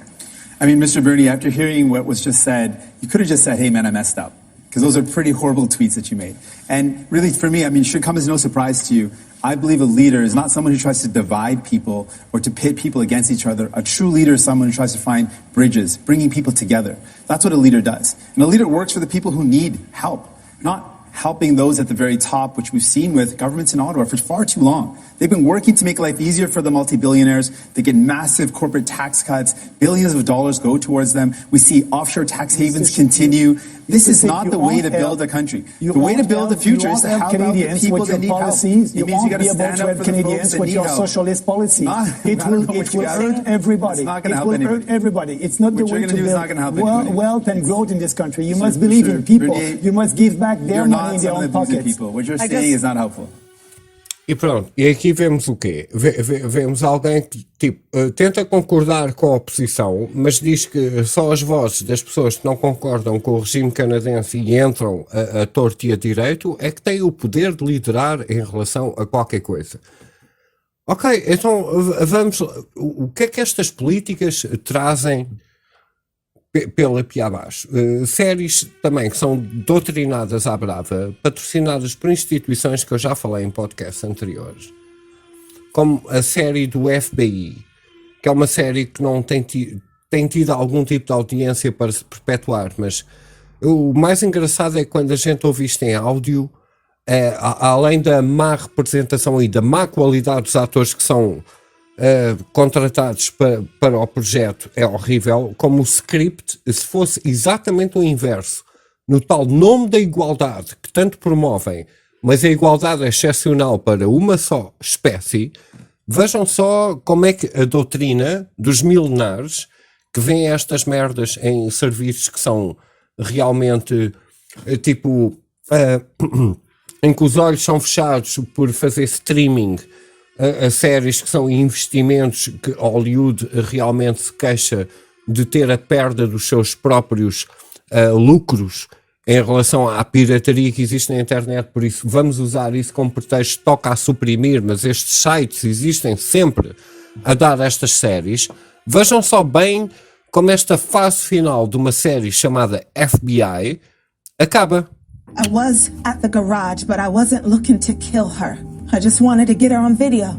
I mean, Mr. Bernier, after hearing what was just said, you could have just said, hey, man, I messed up. Because those are pretty horrible tweets that you made. And really, for me, I mean, it should come as no surprise to you. I believe a leader is not someone who tries to divide people or to pit people against each other. A true leader is someone who tries to find bridges, bringing people together. That's what a leader does. And a leader works for the people who need help, not helping those at the very top, which we've seen with governments in Ottawa for far too long. They've been working to make life easier for the multi-billionaires. They get massive corporate tax cuts. Billions of dollars go towards them. We see offshore tax havens continue. This is not the way to build a country. The way to build the future is to help out the people that need help. You won't be able to help Canadians with your socialist policy. It will hurt everybody. It's not going to help anybody. Everybody. It's not the way to build wealth and growth in this country. You must believe in people. You must give back their money in their own pockets. What you're saying is not helpful. E pronto, e aqui vemos o quê? Vemos alguém que tenta concordar com a oposição, mas diz que só as vozes das pessoas que não concordam com o regime canadense e entram a torto e a direito é que têm o poder de liderar em relação a qualquer coisa. Ok, então vamos... O que é que estas políticas trazem pela pia abaixo? Séries também que são doutrinadas à brava, patrocinadas por instituições que eu já falei em podcasts anteriores, como a série do FBI, que é uma série que não tem tido algum tipo de audiência para se perpetuar, mas o mais engraçado é quando a gente ouve isto em áudio, além da má representação e da má qualidade dos atores que são contratados para o projeto, é horrível, como o script, se fosse exatamente o inverso, no tal nome da igualdade que tanto promovem, mas a igualdade é excepcional para uma só espécie. Vejam só como é que a doutrina dos milenares, que vêem estas merdas em serviços que são realmente tipo em que os olhos são fechados por fazer streaming a séries que são investimentos que Hollywood realmente se queixa de ter a perda dos seus próprios lucros em relação à pirataria que existe na internet, por isso vamos usar isso como pretexto, toca a suprimir, mas estes sites existem sempre a dar estas séries. Vejam só bem como esta fase final de uma série chamada FBI acaba. I was at the garage, but I wasn't looking to kill her. I just wanted to get her on video,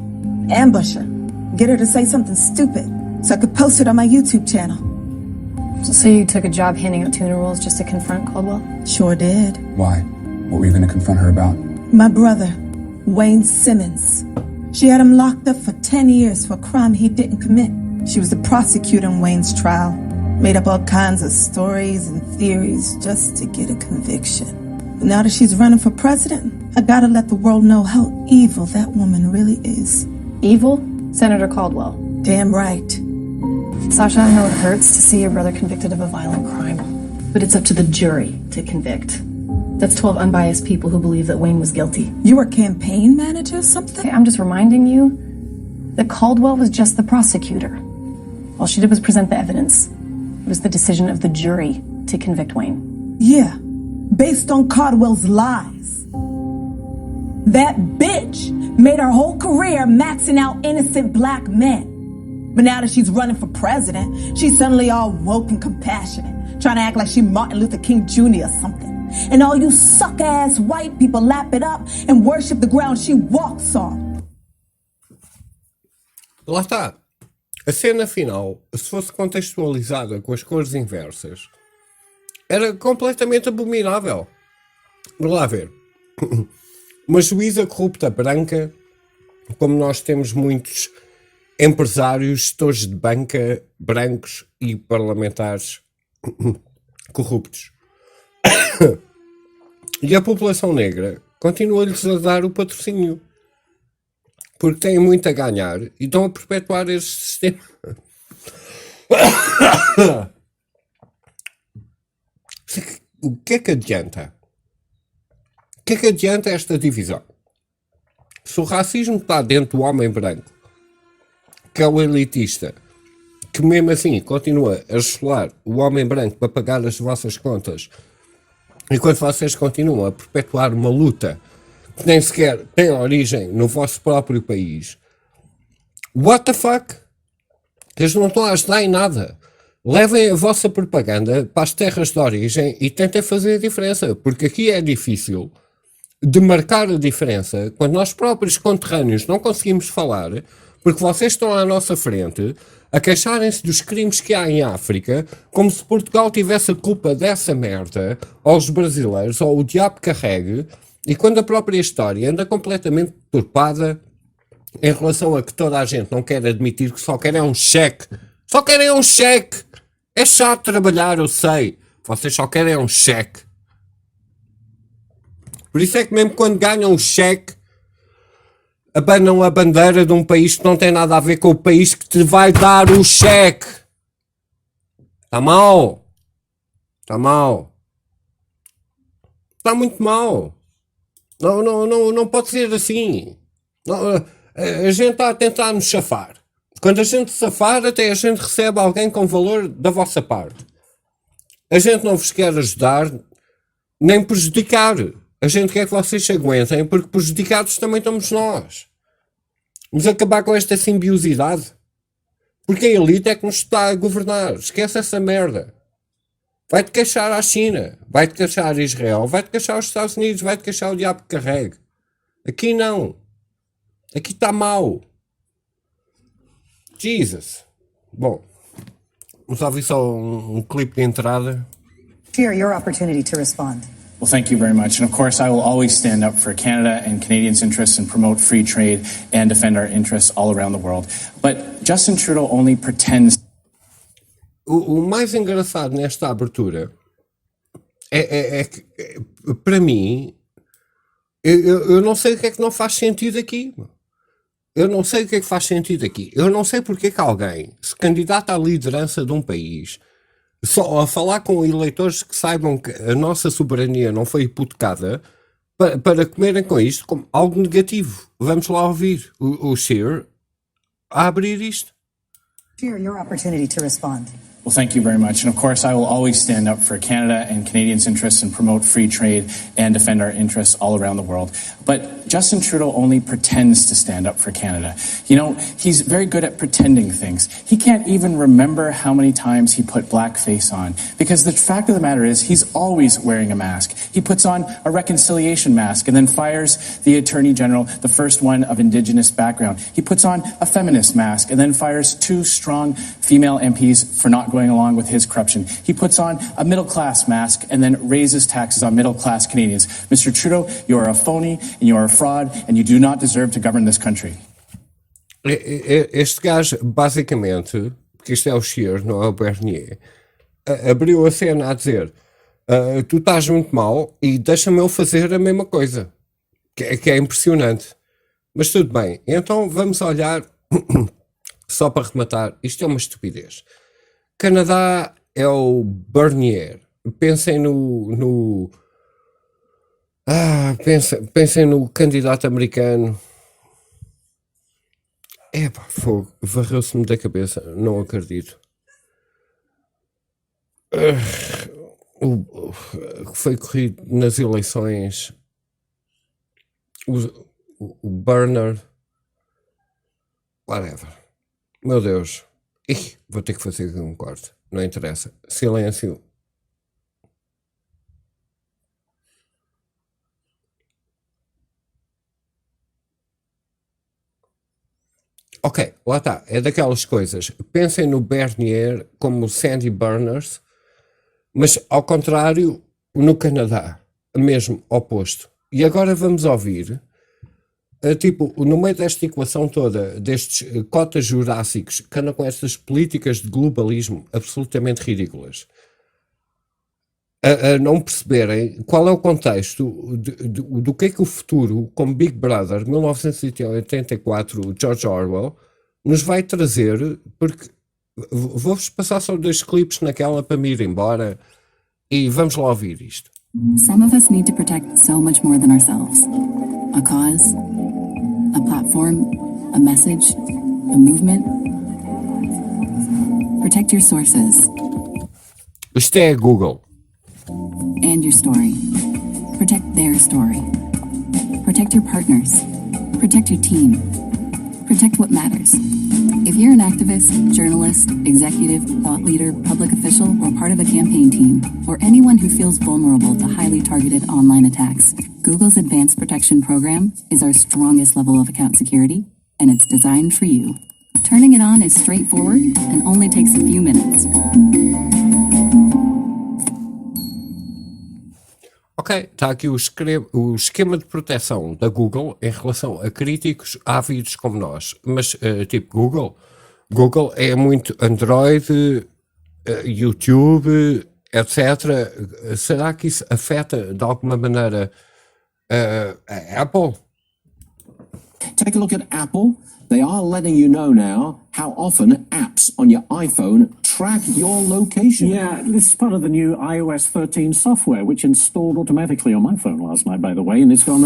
ambush her, get her to say something stupid so I could post it on my YouTube channel. So you took a job handing out tuna rolls just to confront Caldwell? Sure did. Why? What were you going to confront her about? My brother, Wayne Simmons. She had him locked up for 10 years for a crime he didn't commit. She was the prosecutor in Wayne's trial, made up all kinds of stories and theories just to get a conviction. But now that she's running for president, I gotta let the world know how evil that woman really is. Evil? Senator Caldwell. Damn right. Sasha, I know it hurts to see your brother convicted of a violent crime, but it's up to the jury to convict. That's 12 unbiased people who believe that Wayne was guilty. You were campaign manager or something? Okay, I'm just reminding you that Caldwell was just the prosecutor. All she did was present the evidence. It was the decision of the jury to convict Wayne. Yeah, based on Cardwell's lies. That bitch made her whole career maxing out innocent black men. But now that she's running for president, she's suddenly all woke and compassionate, trying to act like she's Martin Luther King Jr. or something. And all you suck-ass white people lap it up and worship the ground she walks on. Lá está. A cena final, se fosse contextualizada com as cores inversas, era completamente abominável. Vamos lá ver. Uma juíza corrupta branca, como nós temos muitos empresários, gestores de banca brancos e parlamentares corruptos. E a população negra continua-lhes a dar o patrocínio. Porque têm muito a ganhar e estão a perpetuar este sistema. O que é que adianta? O que é que adianta esta divisão? Se o racismo está dentro do homem branco, que é o elitista, que mesmo assim continua a esfolar o homem branco para pagar as vossas contas, enquanto vocês continuam a perpetuar uma luta que nem sequer tem origem no vosso próprio país. What the fuck? Eles não estão a ajudar em nada. Levem a vossa propaganda para as terras de origem e tentem fazer a diferença, porque aqui é difícil de marcar a diferença quando nós próprios conterrâneos não conseguimos falar, porque vocês estão à nossa frente a queixarem-se dos crimes que há em África, como se Portugal tivesse a culpa dessa merda, ou os brasileiros, ou o diabo carregue, e quando a própria história anda completamente turpada em relação a que toda a gente não quer admitir que só querem um cheque. Só querem um cheque! É chato trabalhar, eu sei. Vocês só querem um cheque. Por isso é que mesmo quando ganham um cheque, abanam a bandeira de um país que não tem nada a ver com o país que te vai dar o cheque. Está mal. Está mal. Está muito mal. Não pode ser assim. Não, a gente está a tentar nos chafar. Quando a gente safar, até a gente recebe alguém com valor da vossa parte. A gente não vos quer ajudar, nem prejudicar. A gente quer que vocês se aguentem, porque prejudicados também estamos nós. Vamos acabar com esta simbiosidade. Porque a elite é que nos está a governar. Esquece essa merda. Vai-te queixar à China, vai-te queixar a Israel, vai-te queixar aos Estados Unidos, vai-te queixar o diabo que carregue. Aqui não. Aqui está mal. Jesus. Bom, vamos ouvir só um clipe de entrada. Here, your opportunity to respond. Well, thank you very much. And of course, I will always stand up for Canada and Canadians' interests and promote free trade and defend our interests all around the world. But Justin Trudeau only pretends. O mais engraçado nesta abertura é que, para mim, eu não sei o que é que não faz sentido aqui. Eu não sei o que é que faz sentido aqui. Eu não sei porque é que alguém se candidata à liderança de um país só a falar com eleitores que saibam que a nossa soberania não foi hipotecada para comerem com isto como algo negativo. Vamos lá ouvir o Scheer a abrir isto. Scheer, your opportunity to respond. Well, thank you very much. And of course, I will always stand up for Canada and Canadians' interests and promote free trade and defend our interests all around the world. But Justin Trudeau only pretends to stand up for Canada. You know, he's very good at pretending things. He can't even remember how many times he put blackface on, because the fact of the matter is he's always wearing a mask. He puts on a reconciliation mask and then fires the Attorney General, the first one of Indigenous background. He puts on a feminist mask and then fires 2 strong female MPs for not going along with his corruption. He puts on a middle-class mask and then raises taxes on middle-class Canadians. Mr. Trudeau, you are a phony and you are a fraud and you do not deserve to govern this country. Este gajo, basicamente, porque isto é o Scheer, não é o Bernier, abriu a cena a dizer tu estás muito mal e deixa-me eu fazer a mesma coisa, que é impressionante. Mas tudo bem, então vamos olhar, só para rematar, isto é uma estupidez. Canadá é o Bernier. Pensem pensem no candidato americano. Epá, fogo, varreu-se-me da cabeça, não acredito. O que foi corrido nas eleições, o burner, whatever. Meu Deus, vou ter que fazer aqui um corte, não interessa. Silêncio. Ok, lá está, é daquelas coisas. Pensem no Bernier como Sandy Burners, mas ao contrário, no Canadá, mesmo oposto. E agora vamos ouvir, tipo, no meio desta equação toda, destes cotas jurássicos, que andam com estas políticas de globalismo absolutamente ridículas, a não perceberem qual é o contexto do que é que o futuro, como Big Brother, 1984, George Orwell, nos vai trazer, porque vou-vos passar só 2 clipes naquela para me ir embora e vamos lá ouvir isto. Some of us need to protect so much more than ourselves. A cause, a platform, a message, a movement. Protect your sources. Isto é Google. And your story. Protect their story. Protect your partners. Protect your team. Protect what matters. If you're an activist, journalist, executive, thought leader, public official, or part of a campaign team, or anyone who feels vulnerable to highly targeted online attacks, Google's Advanced Protection Program is our strongest level of account security, and it's designed for you. Turning it on is straightforward and only takes a few minutes. Ok, está aqui o esquema de proteção da Google em relação a críticos ávidos como nós. Mas, tipo, Google é muito Android, YouTube, etc. Será que isso afeta de alguma maneira a Apple? Take a look at Apple. They are letting you know now how often apps on your iPhone track your location. Yeah, this is part of the new iOS 13 software, which installed automatically on my phone last night, by the way, and it's gone.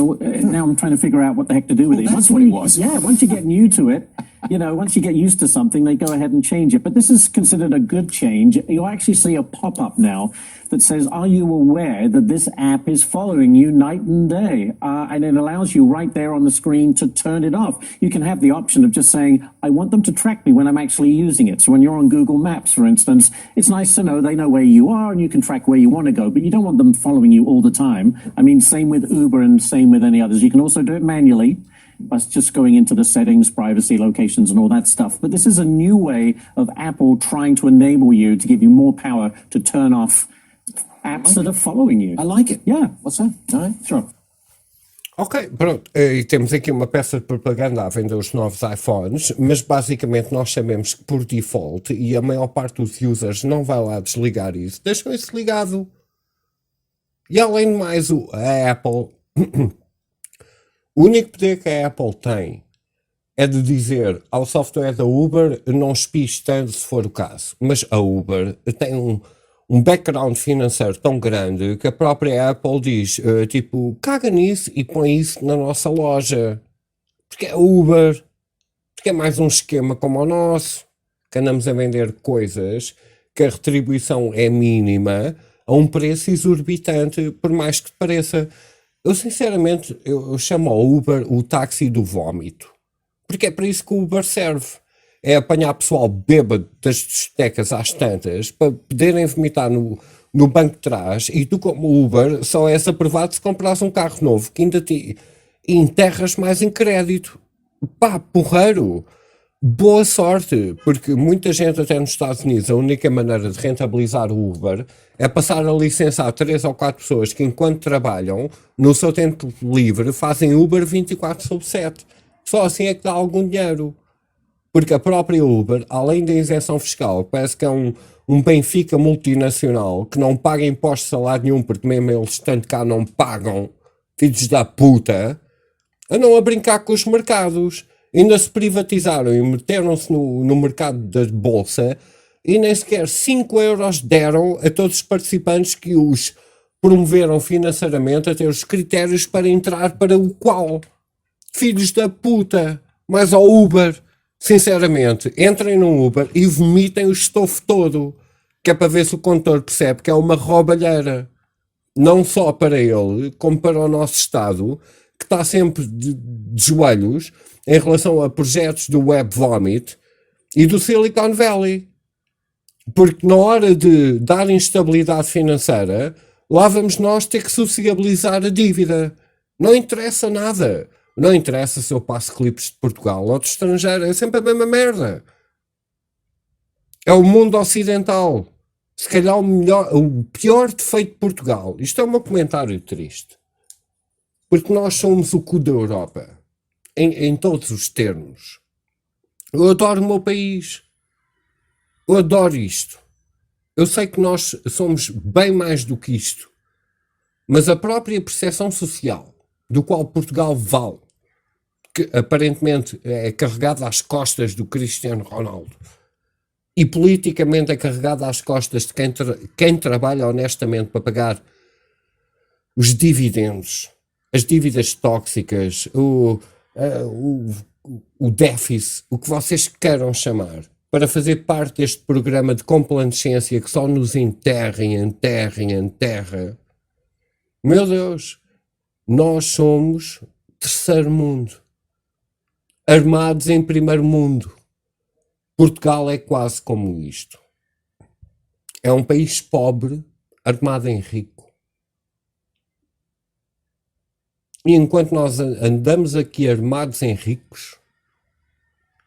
Now I'm trying to figure out what the heck to do with it. That's what it was. Yeah, once you get new to it, once you get used to something, they go ahead and change it. But this is considered a good change. You actually see a pop-up now that says, are you aware that this app is following you night and day? And it allows you right there on the screen to turn it off. You can have the option of just saying, I want them to track me when I'm actually using it. So when you're on Google Maps, for instance, it's nice to know they know where you are and you can track where you want to go, but you don't want them following you all the time. I mean, same with Uber and same with any others. You can also do it manually. That's just going into the settings, privacy, locations, and all that stuff. But this is a new way of Apple trying to enable you to give you more power to turn off apps that are following you. I like it. Yeah. What's that? All right, sure. Ok, pronto. E temos aqui uma peça de propaganda à venda dos novos iPhones, mas basicamente nós sabemos que por default, e a maior parte dos users não vai lá desligar isso, deixam isso ligado. E além de mais, a Apple... O único poder que a Apple tem é de dizer ao software da Uber não espies tanto se for o caso. Mas a Uber tem um background financeiro tão grande que a própria Apple diz, tipo, caga nisso e põe isso na nossa loja. Porque é Uber, porque é mais um esquema como o nosso, que andamos a vender coisas que a retribuição é mínima a um preço exorbitante, por mais que te pareça. Eu sinceramente, eu chamo ao Uber o táxi do vómito, porque é para isso que o Uber serve, é apanhar pessoal bêbado das discotecas às tantas, para poderem vomitar no banco de trás, e tu como Uber só és aprovado se compras um carro novo, que ainda te enterras mais em crédito. Pá, porreiro! Boa sorte, porque muita gente até nos Estados Unidos, a única maneira de rentabilizar o Uber é passar a licença a 3 ou 4 pessoas que enquanto trabalham, no seu tempo livre, fazem Uber 24/7. Só assim é que dá algum dinheiro. Porque a própria Uber, além da isenção fiscal, parece que é um Benfica multinacional que não paga impostos de salário nenhum, porque mesmo eles estando cá não pagam, filhos da puta, andam a brincar com os mercados. Ainda se privatizaram e meteram-se no mercado da bolsa e nem sequer 5 euros deram a todos os participantes que os promoveram financeiramente a ter os critérios para entrar para o qual. Filhos da puta! Mais ao Uber! Sinceramente, entrem no Uber e vomitem o estofo todo, que é para ver se o condutor percebe que é uma roubalheira. Não só para ele, como para o nosso Estado, que está sempre de joelhos em relação a projetos do Web Vomit e do Silicon Valley. Porque na hora de dar instabilidade financeira, lá vamos nós ter que sociabilizar a dívida. Não interessa nada. Não interessa se eu passo clipes de Portugal ou de estrangeiro. É sempre a mesma merda. É o mundo ocidental. Se calhar o pior defeito de Portugal. Isto é um comentário triste. Porque nós somos o cu da Europa. Em todos os termos. Eu adoro o meu país. Eu adoro isto. Eu sei que nós somos bem mais do que isto. Mas a própria percepção social do qual Portugal vale, que aparentemente é carregada às costas do Cristiano Ronaldo, e politicamente é carregada às costas de quem trabalha honestamente para pagar os dividendos, as dívidas tóxicas, o déficit, o que vocês queiram chamar, para fazer parte deste programa de complacência que só nos enterra. Meu Deus, nós somos terceiro mundo, armados em primeiro mundo. Portugal é quase como isto. É um país pobre, armado em rico. E enquanto nós andamos aqui armados em ricos,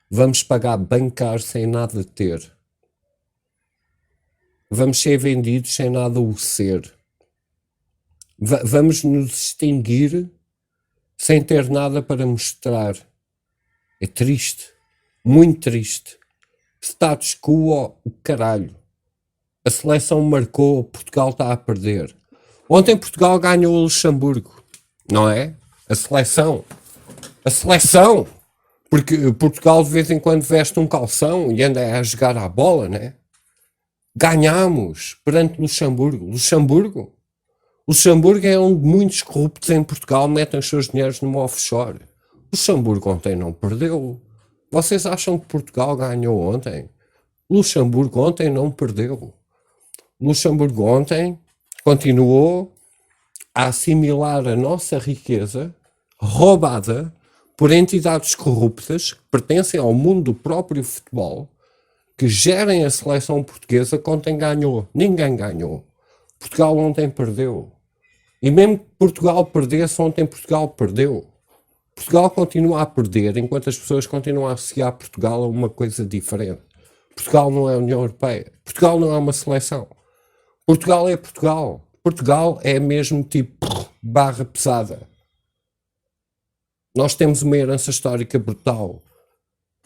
vamos pagar bem caro sem nada ter. Vamos ser vendidos sem nada o ser. Vamos nos extinguir sem ter nada para mostrar. É triste. Muito triste. Status quo, o caralho. A seleção marcou, Portugal está a perder. Ontem Portugal ganhou o Luxemburgo, não é? A seleção. Porque Portugal de vez em quando veste um calção e anda a jogar à bola, né? Ganhámos perante Luxemburgo. Luxemburgo é onde muitos corruptos em Portugal metem os seus dinheiros numa offshore. Luxemburgo ontem não perdeu. Vocês acham que Portugal ganhou ontem? Luxemburgo ontem não perdeu. Luxemburgo ontem continuou a assimilar a nossa riqueza roubada por entidades corruptas que pertencem ao mundo do próprio futebol, que gerem a seleção portuguesa que ontem ganhou. Ninguém ganhou. Portugal ontem perdeu. E mesmo que Portugal perdesse, ontem Portugal perdeu. Portugal continua a perder enquanto as pessoas continuam a associar Portugal a uma coisa diferente. Portugal não é a União Europeia. Portugal não é uma seleção. Portugal é Portugal. Portugal é mesmo tipo barra pesada. Nós temos uma herança histórica brutal.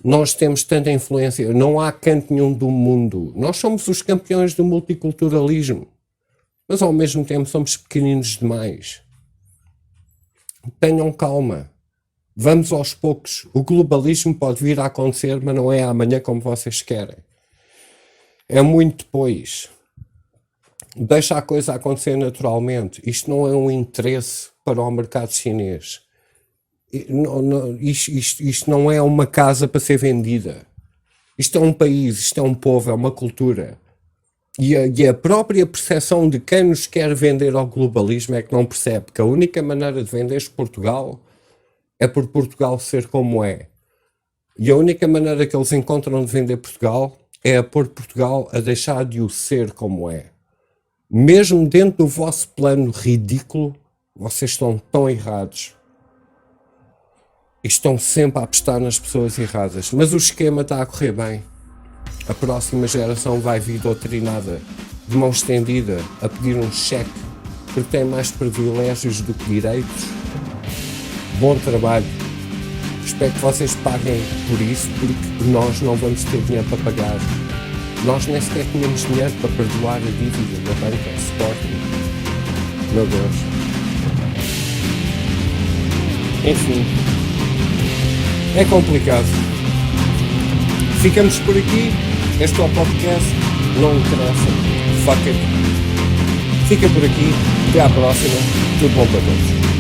Nós temos tanta influência. Não há canto nenhum do mundo. Nós somos os campeões do multiculturalismo. Mas ao mesmo tempo somos pequeninos demais. Tenham calma. Vamos aos poucos. O globalismo pode vir a acontecer, mas não é amanhã como vocês querem. É muito depois. Deixa a coisa acontecer naturalmente. Isto não é um interesse para o mercado chinês. Isto não é uma casa para ser vendida. Isto é um país, isto é um povo, é uma cultura. E a própria percepção de quem nos quer vender ao globalismo é que não percebe que a única maneira de vender Portugal é por Portugal ser como é. E a única maneira que eles encontram de vender Portugal é a pôr Portugal a deixar de o ser como é. Mesmo dentro do vosso plano ridículo, vocês estão tão errados. E estão sempre a apostar nas pessoas erradas. Mas o esquema está a correr bem. A próxima geração vai vir doutrinada, de mão estendida, a pedir um cheque, porque tem mais privilégios do que direitos. Bom trabalho. Espero que vocês paguem por isso, porque nós não vamos ter dinheiro para pagar. Nós nem sequer tínhamos dinheiro para perdoar a dívida da banca Sporting. Meu Deus. Enfim. É complicado. Ficamos por aqui. Este é o podcast. Não interessa. Fuck it. Fica por aqui. Até à próxima. Tudo bom para todos.